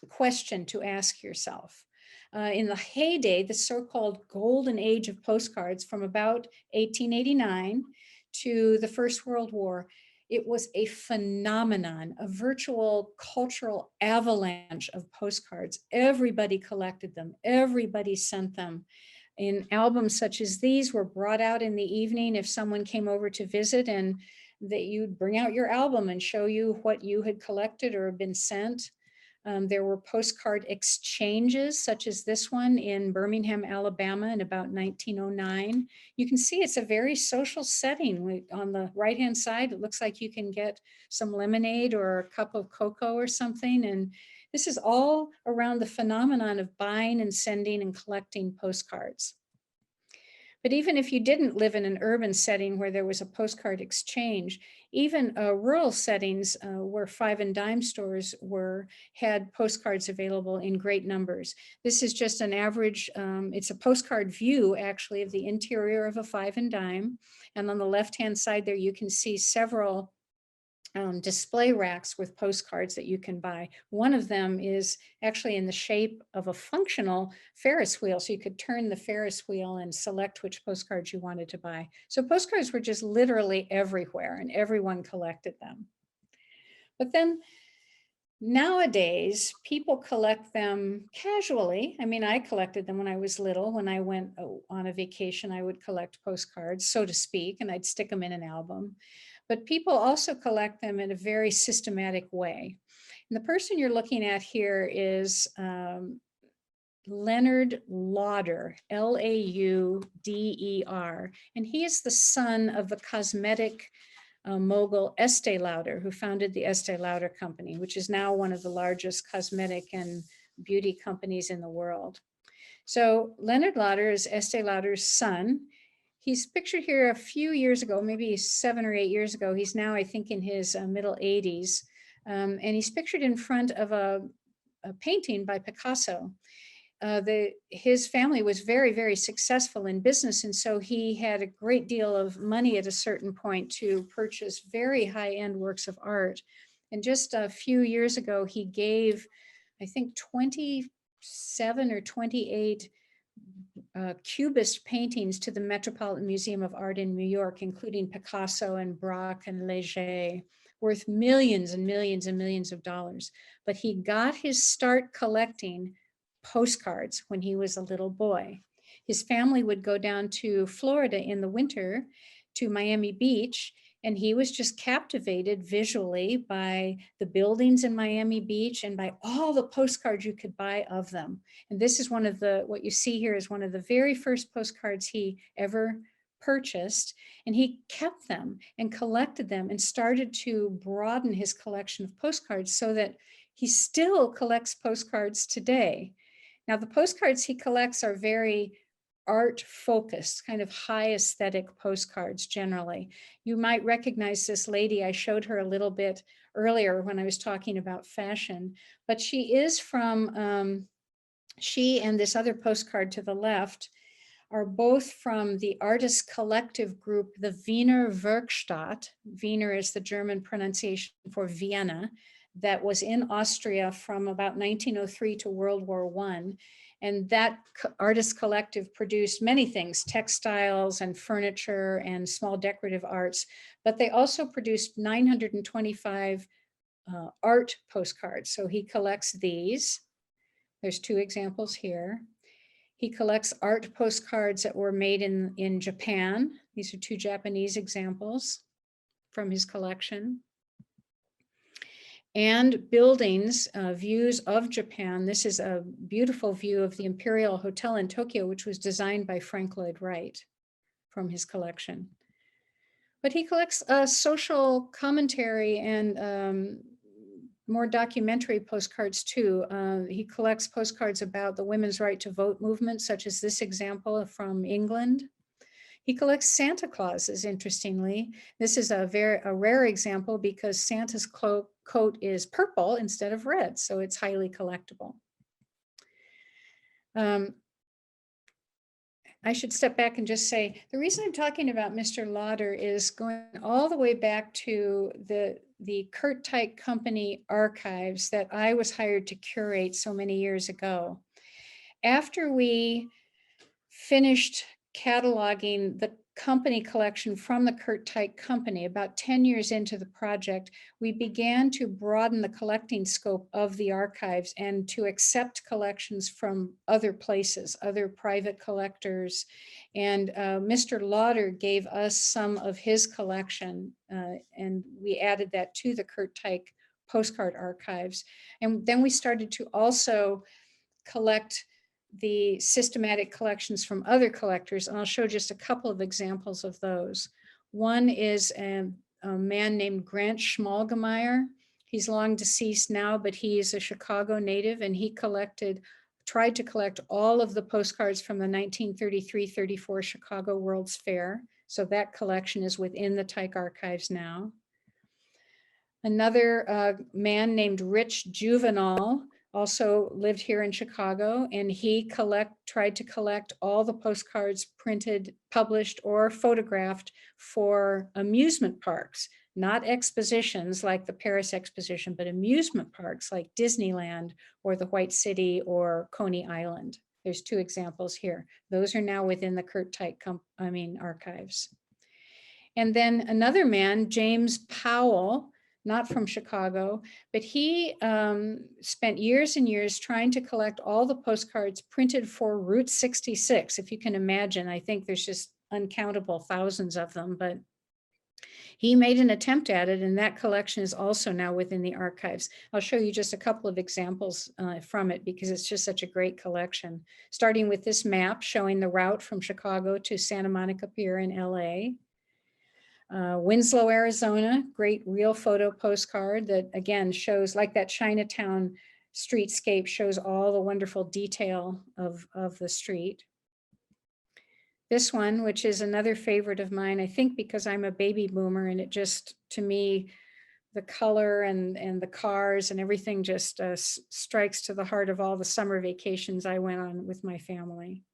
[SPEAKER 2] question to ask yourself. In the heyday, the so-called golden age of postcards from about 1889 to the First World War, it was a phenomenon, a virtual cultural avalanche of postcards. Everybody collected them, everybody sent them. In albums such as these were brought out in the evening if someone came over to visit, and that you'd bring out your album and show you what you had collected or been sent. There were postcard exchanges such as this one in Birmingham, Alabama in about 1909. You can see it's a very social setting. On the right-hand side, it looks like you can get some lemonade or a cup of cocoa or something. And this is all around the phenomenon of buying and sending and collecting postcards. But even if you didn't live in an urban setting where there was a postcard exchange, even rural settings where 5 and dime stores had postcards available in great numbers. This is just an average, it's a postcard view actually of the interior of a 5 and dime. And on the left-hand side there, you can see several display racks with postcards that you can buy. One of them is actually in the shape of a functional Ferris wheel. So you could turn the Ferris wheel and select which postcards you wanted to buy. So postcards were just literally everywhere and everyone collected them. But then nowadays, people collect them casually. I mean, I collected them when I was little. When I went on a vacation, I would collect postcards, so to speak, and I'd stick them in an album. But people also collect them in a very systematic way. And the person you're looking at here is Leonard Lotter, L-A-U-D-E-R. And he is the son of the cosmetic mogul Estee Lauder, who founded the Estee Lauder Company, which is now one of the largest cosmetic and beauty companies in the world. So Leonard Lotter is Estee Lauder's son. He's pictured here a few years ago, maybe 7 or 8 years ago. He's now, I think, in his middle 80s. And he's pictured in front of a painting by Picasso. His family was very, very successful in business. And so he had a great deal of money at a certain point to purchase very high-end works of art. And just a few years ago, he gave, I think, 27 or 28 Cubist paintings to the Metropolitan Museum of Art in New York, including Picasso and Braque and Leger, worth millions and millions and millions of dollars. But he got his start collecting postcards when he was a little boy. His family would go down to Florida in the winter to Miami Beach, and he was just captivated visually by the buildings in Miami Beach and by all the postcards you could buy of them. And this is one of the, what you see here is one of the very first postcards he ever purchased. And he kept them and collected them and started to broaden his collection of postcards so that he still collects postcards today. Now, the postcards he collects are very art focused, kind of high aesthetic postcards generally. You might recognize this lady. I showed her a little bit earlier when I was talking about fashion, but she is from, she and this other postcard to the left are both from the artist collective group, the Wiener Werkstatt. Wiener is the German pronunciation for Vienna, that was in Austria from about 1903 to World War I. And that artist collective produced many things, textiles and furniture and small decorative arts, but they also produced 925 art postcards. So he collects these. There's 2 examples here. He collects art postcards that were made in Japan. These are 2 Japanese examples from his collection. And buildings, views of Japan. This is a beautiful view of the Imperial Hotel in Tokyo, which was designed by Frank Lloyd Wright from his collection. But he collects social commentary and more documentary postcards too. He collects postcards about the women's right to vote movement, such as this example from England. He collects Santa Clauses, interestingly. This is a rare example because Santa's coat is purple instead of red, so it's highly collectible. I should step back and just say, the reason I'm talking about Mr. Lotter is going all the way back to the Curt Teich Company archives that I was hired to curate so many years ago. After we finished cataloging company collection from the Curt Teich Company, about 10 years into the project, we began to broaden the collecting scope of the archives and to accept collections from other places, other private collectors. And Mr. Lotter gave us some of his collection, and we added that to the Curt Teich Postcard Archives. And then we started to also collect the systematic collections from other collectors, and I'll show just a couple of examples of those. One is a man named Grant Schmalgemeyer. He's long deceased now, but he is a Chicago native, and he tried to collect all of the postcards from the 1933-34 Chicago World's Fair. So that collection is within the Tyke Archives now. Another man named Rich Juvenal also lived here in Chicago, and he tried to collect all the postcards printed, published, or photographed for amusement parks, not expositions like the Paris Exposition, but amusement parks like Disneyland or the White City or Coney Island. There's two examples here. Those are now within the Curt Teich archives. And then another man, James Powell, not from Chicago, but he spent years and years trying to collect all the postcards printed for Route 66. If you can imagine, I think there's just uncountable thousands of them, but he made an attempt at it, and that collection is also now within the archives. I'll show you just a couple of examples from it because it's just such a great collection. Starting with this map showing the route from Chicago to Santa Monica Pier in LA. Winslow, Arizona, great real photo postcard that again shows, like that Chinatown streetscape, shows all the wonderful detail of the street. This one, which is another favorite of mine, I think because I'm a baby boomer, and it just, to me, the color and the cars and everything just strikes to the heart of all the summer vacations I went on with my family.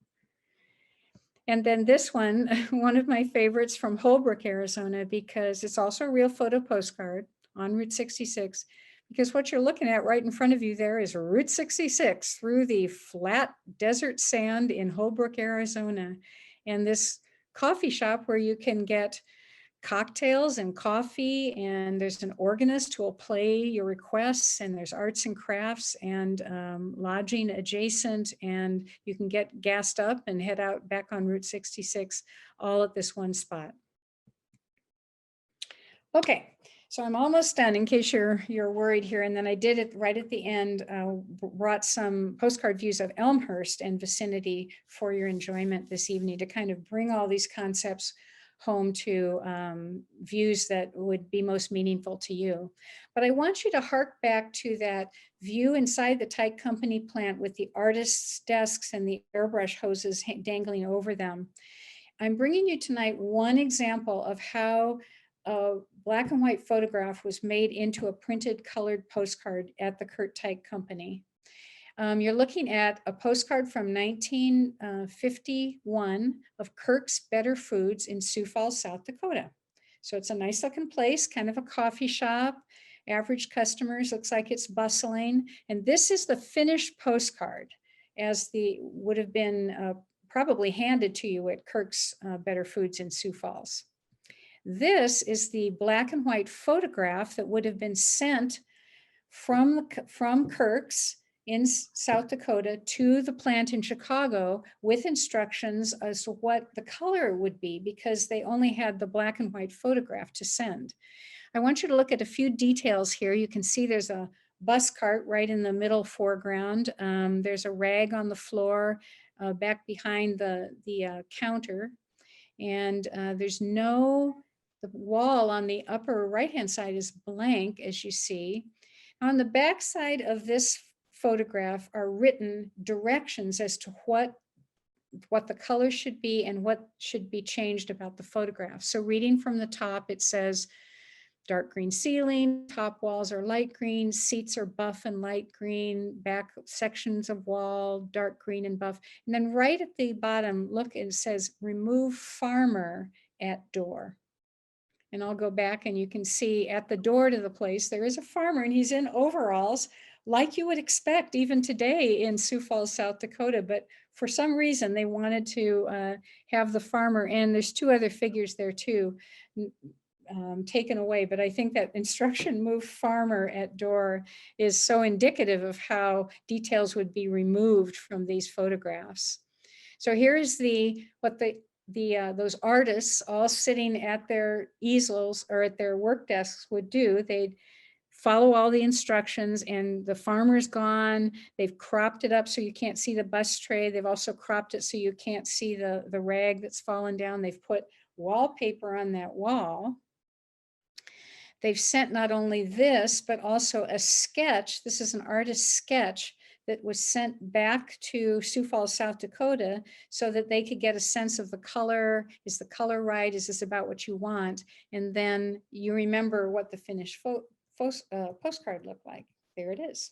[SPEAKER 2] And then this one, one of my favorites from Holbrook, Arizona, because it's also a real photo postcard on Route 66, because what you're looking at right in front of you there is Route 66 through the flat desert sand in Holbrook, Arizona. And this coffee shop where you can get cocktails and coffee, and there's an organist who will play your requests, and there's arts and crafts and lodging adjacent, and you can get gassed up and head out back on Route 66, all at this one spot. Okay, so I'm almost done in case you're worried here, and then I did it right at the end, brought some postcard views of Elmhurst and vicinity for your enjoyment this evening to kind of bring all these concepts home to views that would be most meaningful to you. But I want you to hark back to that view inside the Tyke Company plant with the artist's desks and the airbrush hoses dangling over them. I'm bringing you tonight one example of how a black and white photograph was made into a printed colored postcard at the Curt Teich Company. You're looking at a postcard from 1951 of Kirk's Better Foods in Sioux Falls, South Dakota. So it's a nice looking place, kind of a coffee shop, average customers, looks like it's bustling. And this is the finished postcard as would have been probably handed to you at Kirk's Better Foods in Sioux Falls. This is the black and white photograph that would have been sent from Kirk's in South Dakota to the plant in Chicago with instructions as to what the color would be, because they only had the black and white photograph to send. I want you to look at a few details here. You can see there's a bus cart right in the middle foreground. There's a rag on the floor back behind the counter. And the wall on the upper right-hand side is blank, as you see. On the back side of this photograph are written directions as to what the color should be and what should be changed about the photograph. So reading from the top, it says dark green ceiling, top walls are light green, seats are buff and light green, back sections of wall, dark green and buff. And then right at the bottom, look, it says remove farmer at door. And I'll go back and you can see at the door to the place, there is a farmer and he's in overalls like you would expect even today in Sioux Falls, South Dakota. But for some reason, they wanted to have the farmer, and there's two other figures there too, taken away. But I think that instruction move farmer at door is so indicative of how details would be removed from these photographs. So here's those artists all sitting at their easels or at their work desks would do. They'd follow all the instructions, and the farmer's gone. They've cropped it up so you can't see the bus tray. They've also cropped it so you can't see the rag that's fallen down. They've put wallpaper on that wall. They've sent not only this, but also a sketch. This is an artist's sketch that was sent back to Sioux Falls, South Dakota, so that they could get a sense of the color. Is the color right? Is this about what you want? And then you remember what the finished postcard looked like. There it is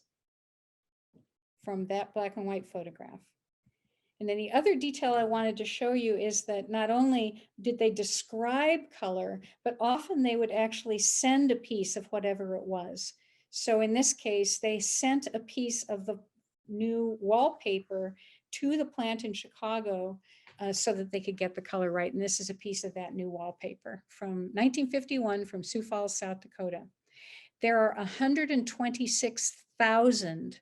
[SPEAKER 2] from that black and white photograph. And then the other detail I wanted to show you is that not only did they describe color, but often they would actually send a piece of whatever it was. So in this case, they sent a piece of the new wallpaper to the plant in Chicago so that they could get the color right. And this is a piece of that new wallpaper from 1951 from Sioux Falls, South Dakota. There are 126,000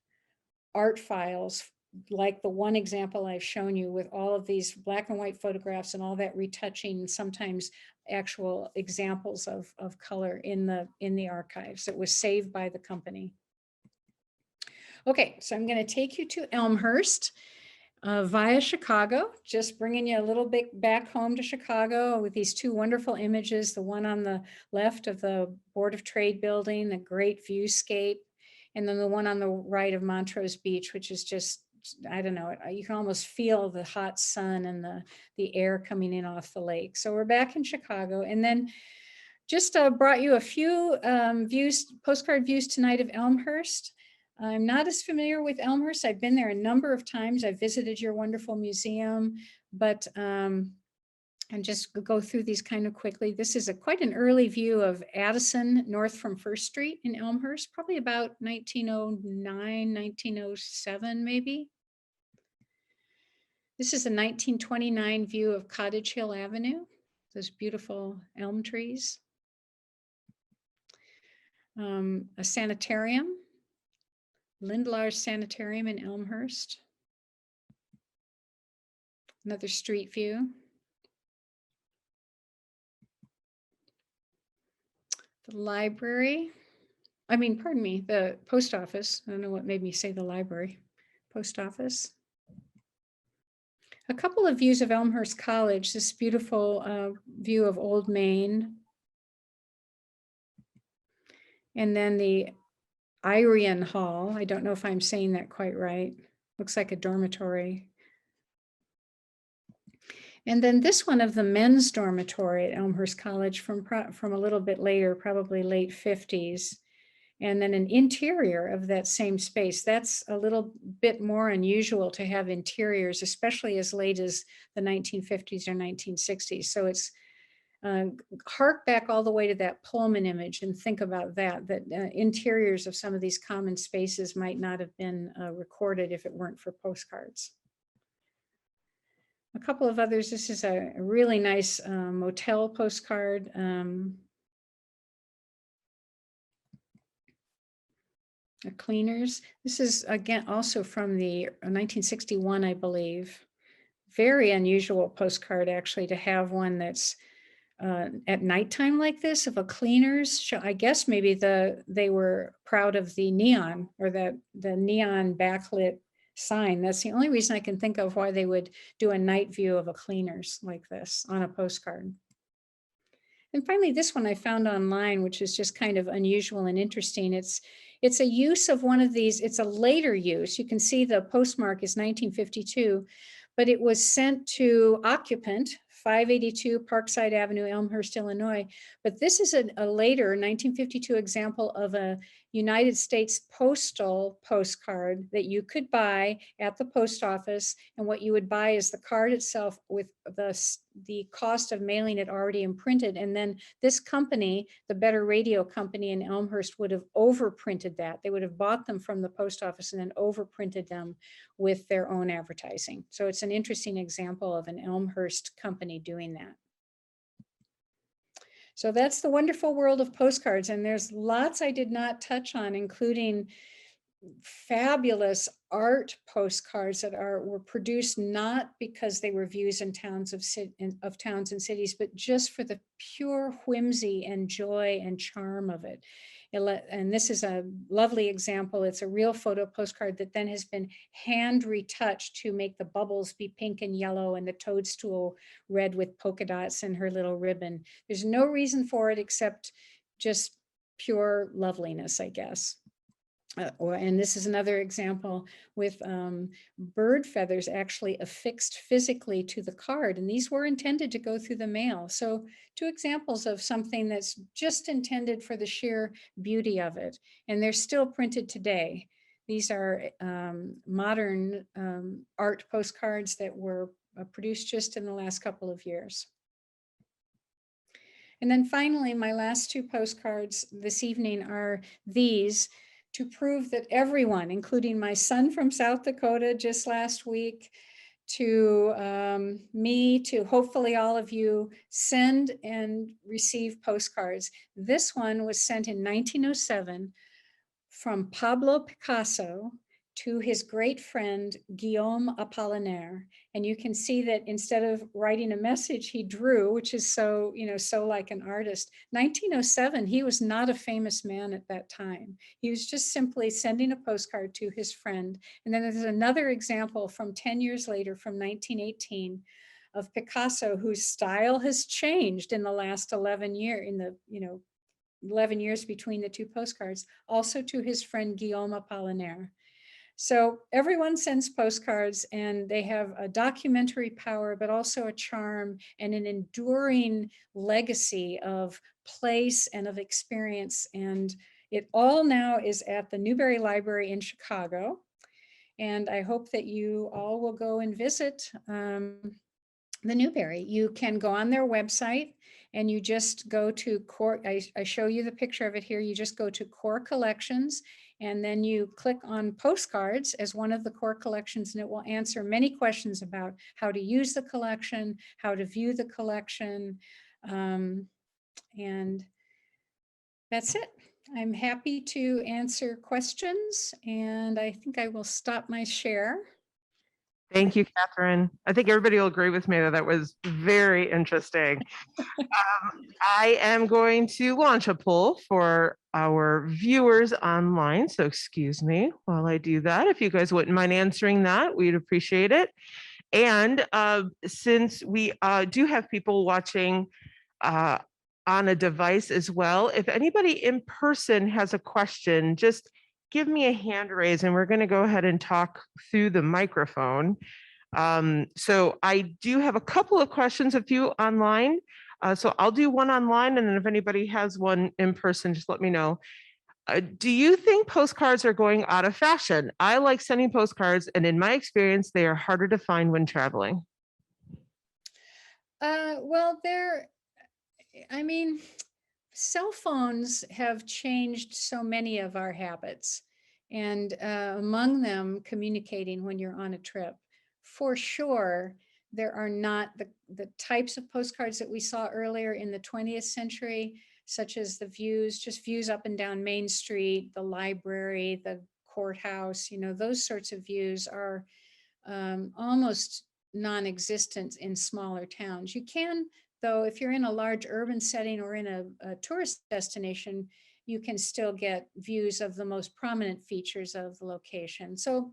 [SPEAKER 2] art files like the one example I've shown you, with all of these black and white photographs and all that retouching, and sometimes actual examples of color in the archives that was saved by the company. Okay, so I'm going to take you to Elmhurst via Chicago, just bringing you a little bit back home to Chicago with these two wonderful images, the one on the left of the Board of Trade building, a great viewscape, and then the one on the right of Montrose Beach, which is just, I don't know, you can almost feel the hot sun and the air coming in off the lake. So we're back in Chicago, and then just brought you a few postcard views tonight of Elmhurst. I'm not as familiar with Elmhurst. I've been there a number of times. I've visited your wonderful museum, but and just go through these kind of quickly. This is quite an early view of Addison, north from First Street in Elmhurst, probably about 1909, 1907, maybe. This is a 1929 view of Cottage Hill Avenue, those beautiful elm trees. A sanitarium, Lindlar's Sanitarium in Elmhurst. Another street view. The library, pardon me, the post office. I don't know what made me say the library. Post office. A couple of views of Elmhurst College, this beautiful view of Old Main. And then the Irian Hall. I don't know if I'm saying that quite right. Looks like a dormitory. And then this one of the men's dormitory at Elmhurst College from a little bit later, probably late 50s. And then an interior of that same space. That's a little bit more unusual to have interiors, especially as late as the 1950s or 1960s. So it's hark back all the way to that Pullman image and think about that interiors of some of these common spaces might not have been recorded if it weren't for postcards. A couple of others. This is a really nice motel postcard. Cleaners. This is again also from the 1961, I believe. Very unusual postcard actually to have one that's at nighttime like this of a cleaners show. I guess maybe they were proud of the neon or the neon backlit sign. That's the only reason I can think of why they would do a night view of a cleaners like this on a postcard. And finally, this one I found online, which is just kind of unusual and interesting. It's a use of one of these. It's a later use. You can see the postmark is 1952, but it was sent to occupant 582 Parkside Avenue, Elmhurst, Illinois. But this is a later 1952 example of a United States postal postcard that you could buy at the post office. And what you would buy is the card itself with the cost of mailing it already imprinted. And then this company, the Better Radio Company in Elmhurst, would have overprinted that. They would have bought them from the post office and then overprinted them with their own advertising. So it's an interesting example of an Elmhurst company doing that. So that's the wonderful world of postcards. And there's lots I did not touch on, including fabulous art postcards that were produced not because they were views in towns of towns and cities, but just for the pure whimsy and joy and charm of it. And this is a lovely example. It's a real photo postcard that then has been hand retouched to make the bubbles be pink and yellow and the toadstool red with polka dots and her little ribbon. There's no reason for it except just pure loveliness, I guess. And this is another example with bird feathers actually affixed physically to the card. And these were intended to go through the mail. So 2 examples of something that's just intended for the sheer beauty of it. And they're still printed today. These are modern art postcards that were produced just in the last couple of years. And then finally, my last 2 postcards this evening are these, to prove that everyone, including my son from South Dakota just last week, to me, to hopefully all of you, send and receive postcards. This one was sent in 1907 from Pablo Picasso to his great friend, Guillaume Apollinaire. And you can see that instead of writing a message, he drew, which is so, so like an artist. 1907, he was not a famous man at that time. He was just simply sending a postcard to his friend. And then there's another example from 10 years later, from 1918, of Picasso, whose style has changed in the last 11 years, 11 years between the 2 postcards, also to his friend Guillaume Apollinaire. So everyone sends postcards, and they have a documentary power, but also a charm and an enduring legacy of place and of experience. And it all now is at the Newberry Library in Chicago. And I hope that you all will go and visit the Newbery. You can go on their website and you just go to core. I show you the picture of it here. You just go to core collections, and then you click on postcards as one of the core collections, and it will answer many questions about how to use the collection, how to view the collection. And that's it. I'm happy to answer questions, and I think I will stop my share.
[SPEAKER 1] Thank you, Katherine. I think everybody will agree with me that that was very interesting. I am going to launch a poll for our viewers online. So excuse me while I do that. If you guys wouldn't mind answering that, we'd appreciate it. And since we do have people watching on a device as well, if anybody in person has a question, just give me a hand raise and we're going to go ahead and talk through the microphone. So I do have a couple of questions, a few online. So I'll do one online, and then if anybody has one in person, just let me know. Do you think postcards are going out of fashion? I like sending postcards, and in my experience, they are harder to find when traveling.
[SPEAKER 2] Well, cell phones have changed so many of our habits, and among them, communicating when you're on a trip. For sure, there are not the types of postcards that we saw earlier in the 20th century, such as the views, just views up and down Main Street, the library, the courthouse, those sorts of views are almost non-existent in smaller towns. You can, though, if you're in a large urban setting or in a tourist destination, you can still get views of the most prominent features of the location. So,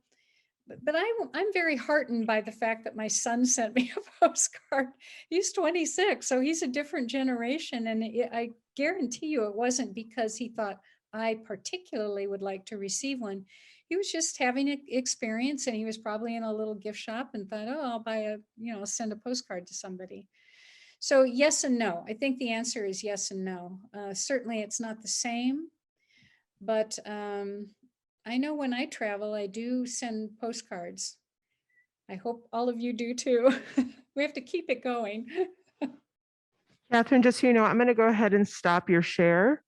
[SPEAKER 2] but I'm very heartened by the fact that my son sent me a postcard. He's 26, so he's a different generation. And I guarantee you it wasn't because he thought I particularly would like to receive one. He was just having an experience, and he was probably in a little gift shop and thought, oh, I'll buy I'll send a postcard to somebody. So yes and no. I think the answer is yes and no. Certainly it's not the same. but I know when I travel, I do send postcards. I hope all of you do too. We have to keep it going.
[SPEAKER 1] Catherine, just so you know, I'm going to go ahead and stop your share.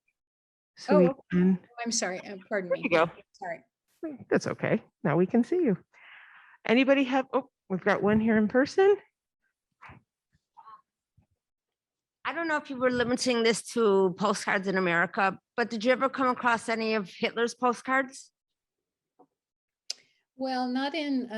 [SPEAKER 1] So we
[SPEAKER 2] Oh,
[SPEAKER 1] can,
[SPEAKER 2] I'm sorry. Pardon
[SPEAKER 1] there
[SPEAKER 2] me.
[SPEAKER 1] you go.
[SPEAKER 2] Sorry.
[SPEAKER 1] That's okay. Now we can see you. Anybody have, oh, we've got one here in person.
[SPEAKER 3] I don't know if you were limiting this to postcards in America, but did you ever come across any of Hitler's postcards?
[SPEAKER 2] Well, not in,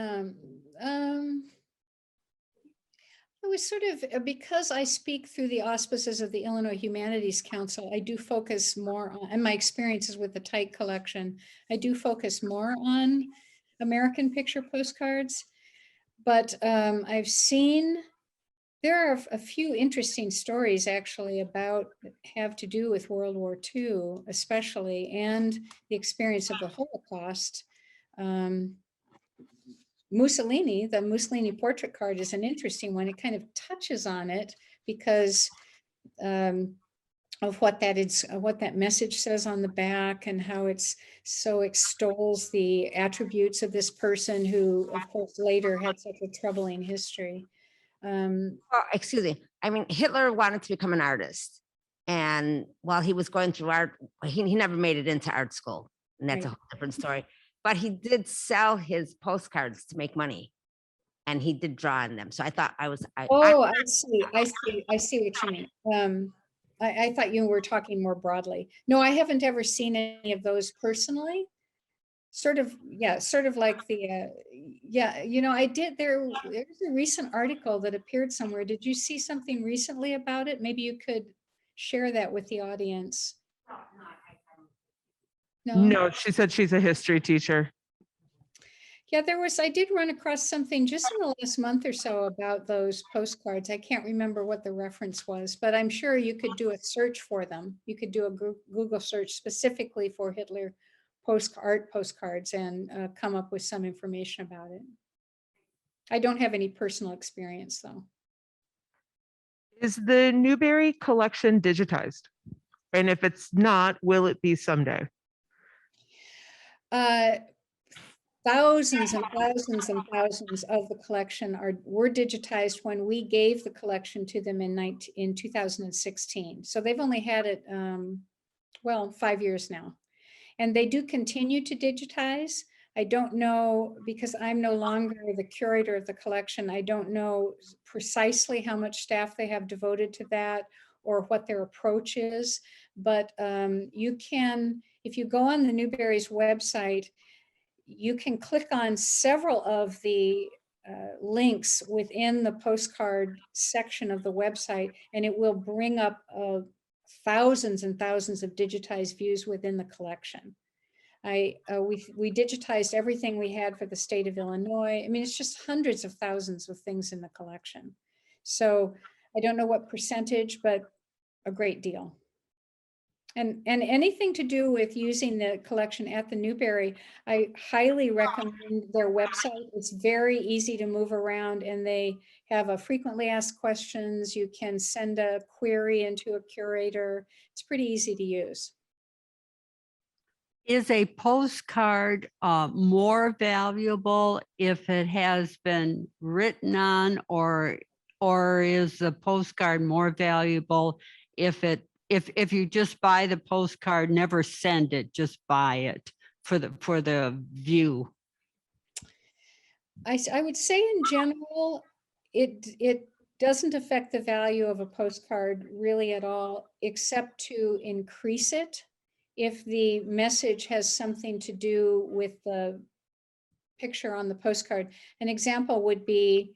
[SPEAKER 2] it was sort of, because I speak through the auspices of the Illinois Humanities Council, I do focus more on, and my experiences with the Tyke collection, I do focus more on American picture postcards. But I've seen, there are a few interesting stories actually about, have to do with World War II, especially, and the experience of the Holocaust. Mussolini, the Mussolini portrait card is an interesting one. It kind of touches on it because of what that is, what that message says on the back, and how it's so extols the attributes of this person who, of course, later had such a troubling history.
[SPEAKER 3] Oh, excuse me. I mean, Hitler wanted to become an artist. And while he was going through art, he never made it into art school. And that's a
[SPEAKER 2] Right.
[SPEAKER 3] whole different story. But he did sell his postcards to make money. And he did draw on them. So I thought I
[SPEAKER 2] See, I see what you mean. I thought you were talking more broadly. No, I haven't ever seen any of those personally. Sort of, yeah, sort of like the, yeah, you know, I did, there's a recent article that appeared somewhere. Did you see something recently about it? Maybe you could share that with the audience. No?
[SPEAKER 1] No, she said she's a history teacher.
[SPEAKER 2] Yeah, I did run across something just in the last month or so about those postcards. I can't remember what the reference was, but I'm sure you could do a search for them. You could do a Google search specifically for Hitler art postcards and come up with some information about it. I don't have any personal experience though.
[SPEAKER 1] Is the Newbery collection digitized? And if it's not, will it be someday?
[SPEAKER 2] Thousands and thousands and thousands of the collection were digitized when we gave the collection to them in 2016. So they've only had it, well, 5 years now. And they do continue to digitize. I don't know, because I'm no longer the curator of the collection, I don't know precisely how much staff they have devoted to that or what their approach is. But you can, if you go on the Newbery's website, you can click on several of the links within the postcard section of the website, and it will bring up thousands and thousands of digitized views within the collection. We digitized everything we had for the state of Illinois. I mean, it's just hundreds of thousands of things in the collection. So I don't know what percentage, but a great deal. And anything to do with using the collection at the Newbery, I highly recommend their website. It's very easy to move around, and they have a frequently asked questions. You can send a query into a curator. It's pretty easy to use.
[SPEAKER 4] Is a postcard more valuable if it has been written on, or is the postcard more valuable if you just buy the postcard, never send it, just buy it for the view?
[SPEAKER 2] I would say in general, it doesn't affect the value of a postcard really at all, except to increase it if the message has something to do with the picture on the postcard. An example would be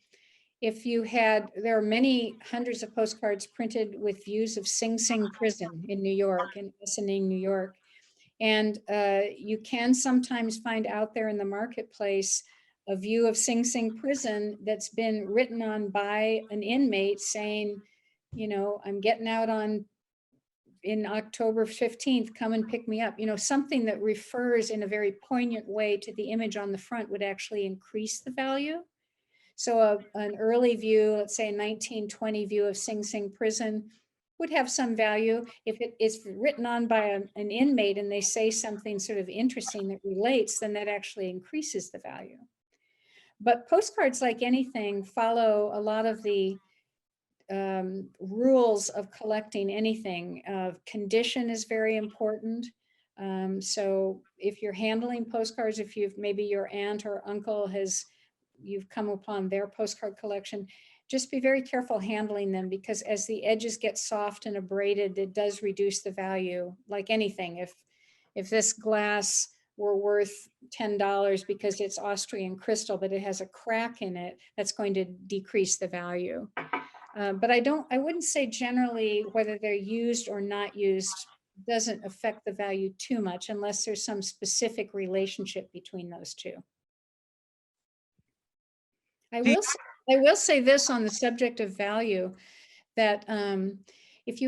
[SPEAKER 2] if you had, there are many hundreds of postcards printed with views of Sing Sing Prison in New York, in Essening, New York. And you can sometimes find out there in the marketplace a view of Sing Sing Prison that's been written on by an inmate saying, you know, I'm getting out in October 15th, come and pick me up. You know, something that refers in a very poignant way to the image on the front would actually increase the value. So an early view, let's say a 1920 view of Sing Sing Prison, would have some value. If it is written on by an inmate and they say something sort of interesting that relates, then that actually increases the value. But postcards, like anything, follow a lot of the rules of collecting anything. Condition is very important. So if you're handling postcards, if maybe your aunt or uncle you've come upon their postcard collection, just be very careful handling them, because as the edges get soft and abraded, it does reduce the value. Like anything, if this glass were worth $10 because it's Austrian crystal, but it has a crack in it, that's going to decrease the value. But I wouldn't say generally whether they're used or not used doesn't affect the value too much, unless there's some specific relationship between those two. I will say this on the subject of value, that if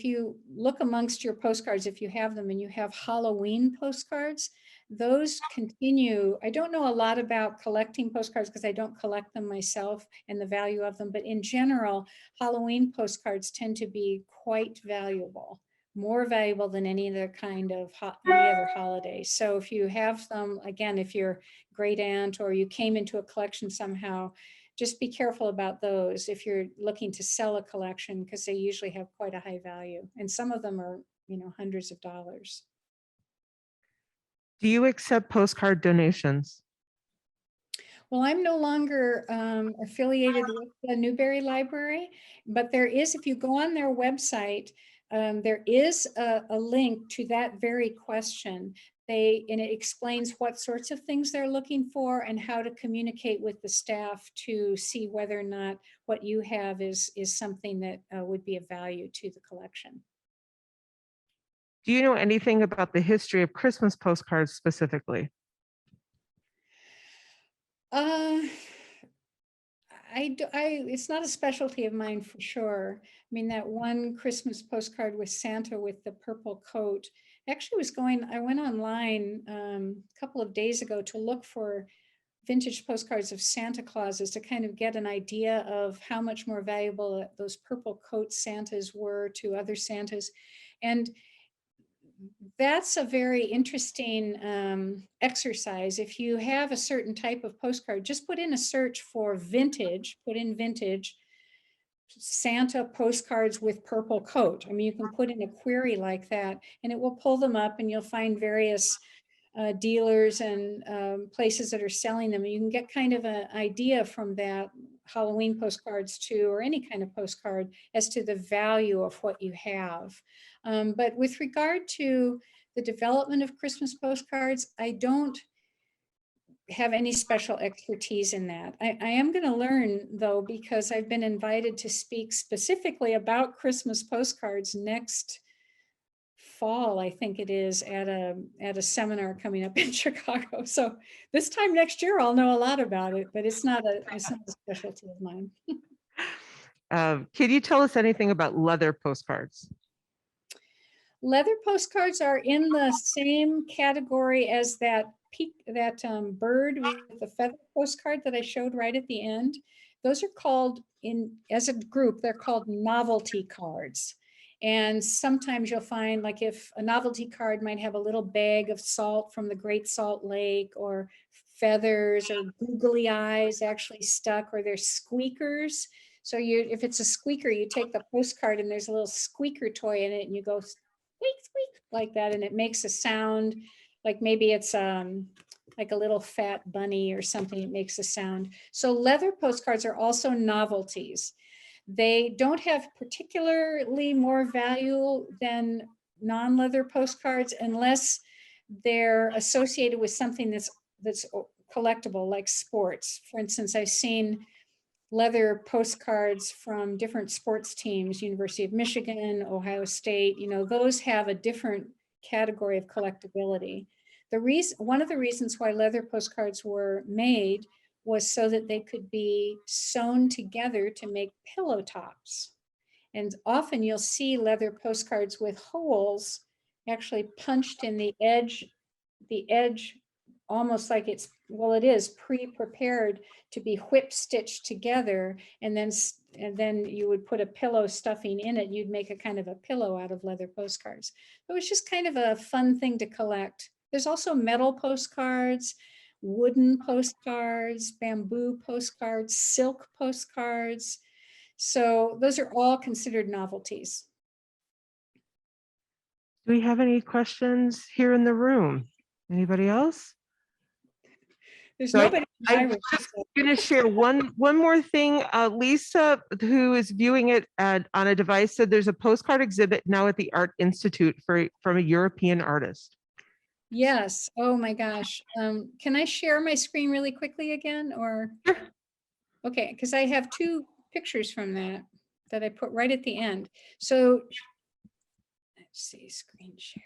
[SPEAKER 2] you look amongst your postcards, if you have them and you have Halloween postcards, those continue. I don't know a lot about collecting postcards because I don't collect them myself and the value of them, but in general, Halloween postcards tend to be quite valuable, more valuable than any other kind of any other holiday. So if you have them, again, if your great aunt or you came into a collection somehow, just be careful about those if you're looking to sell a collection, because they usually have quite a high value. And some of them are, hundreds of dollars.
[SPEAKER 1] Do you accept postcard donations?
[SPEAKER 2] Well, I'm no longer affiliated with the Newberry Library, but there is, if you go on their website, there is a link to that very question. And it explains what sorts of things they're looking for and how to communicate with the staff to see whether or not what you have is something that would be of value to the collection.
[SPEAKER 1] Do you know anything about the history of Christmas postcards specifically?
[SPEAKER 2] It's not a specialty of mine for sure. I mean, that one Christmas postcard with Santa with the purple coat, actually I went online a couple of days ago to look for vintage postcards of Santa Clauses to kind of get an idea of how much more valuable those purple coat Santas were to other Santas. And that's a very interesting exercise. If you have a certain type of postcard, just put in a search for vintage, put in vintage Santa postcards with purple coat. I mean, you can put in a query like that and it will pull them up and you'll find various dealers and places that are selling them. You can get kind of an idea from that, Halloween postcards too, or any kind of postcard, as to the value of what you have. But with regard to the development of Christmas postcards, I don't have any special expertise in that. I am going to learn though, because I've been invited to speak specifically about Christmas postcards next fall, I think it is, at a seminar coming up in Chicago. So this time next year, I'll know a lot about it, but it's not a specialty of mine.
[SPEAKER 1] Can you tell us anything about leather postcards?
[SPEAKER 2] Leather postcards are in the same category as that bird with the feather postcard that I showed right at the end. Those are called, as a group, they're called novelty cards. And sometimes you'll find, like, if a novelty card might have a little bag of salt from the Great Salt Lake, or feathers, or googly eyes actually stuck, or there's squeakers. So if it's a squeaker, you take the postcard and there's a little squeaker toy in it and you go squeak, squeak, like that, and it makes a sound, like maybe it's like a little fat bunny or something, it makes a sound. So leather postcards are also novelties. They don't have particularly more value than non-leather postcards unless they're associated with something that's collectible, like sports. For instance, I've seen leather postcards from different sports teams, University of Michigan, Ohio State, those have a different category of collectability. One of the reasons why leather postcards were made was so that they could be sewn together to make pillow tops. And often you'll see leather postcards with holes actually punched in the edge almost like it's well, it is pre-prepared to be whip stitched together, and then you would put a pillow stuffing in it. You'd make a kind of a pillow out of leather postcards. It was just kind of a fun thing to collect. There's also metal postcards, wooden postcards, bamboo postcards, silk postcards. So those are all considered novelties.
[SPEAKER 1] Do we have any questions here in the room? Anybody else?
[SPEAKER 2] There's
[SPEAKER 1] So
[SPEAKER 2] nobody. in my
[SPEAKER 1] I'm
[SPEAKER 2] room,
[SPEAKER 1] just
[SPEAKER 2] so-
[SPEAKER 1] going to share one more thing. Lisa, who is viewing it on a device, said there's a postcard exhibit now at the Art Institute from a European artist.
[SPEAKER 2] Yes. Oh my gosh. Can I share my screen really quickly again, or?
[SPEAKER 1] Sure.
[SPEAKER 2] Okay, because I have two pictures from that I put right at the end. So let's see, screen share.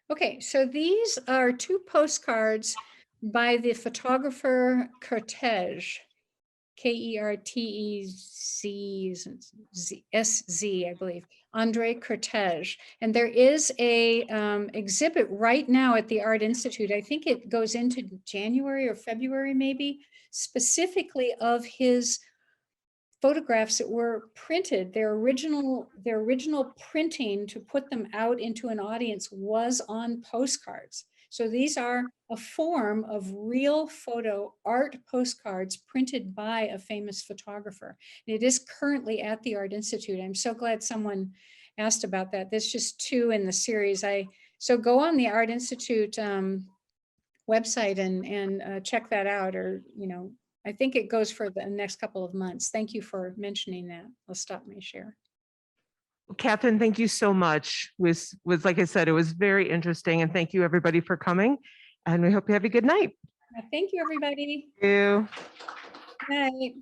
[SPEAKER 2] Okay, so these are two postcards by the photographer Curt Teich, K-E-R-T-E-Z-S-Z, I believe, Andre Curt Teich. And there is a exhibit right now at the Art Institute. I think it goes into January or February, maybe, specifically of his photographs that were printed. Their original printing to put them out into an audience was on postcards. So these are a form of real photo art postcards printed by a famous photographer. And it is currently at the Art Institute. I'm so glad someone asked about that. There's just two in the series. So go on the Art Institute website and check that out, or, you know, I think it goes for the next couple of months. Thank you for mentioning that. I'll stop my share.
[SPEAKER 1] Katherine, thank you so much. Was like I said, it was very interesting, and thank you everybody for coming. And we hope you have a good night.
[SPEAKER 2] Thank you, everybody.
[SPEAKER 1] Thank you.
[SPEAKER 2] Good night.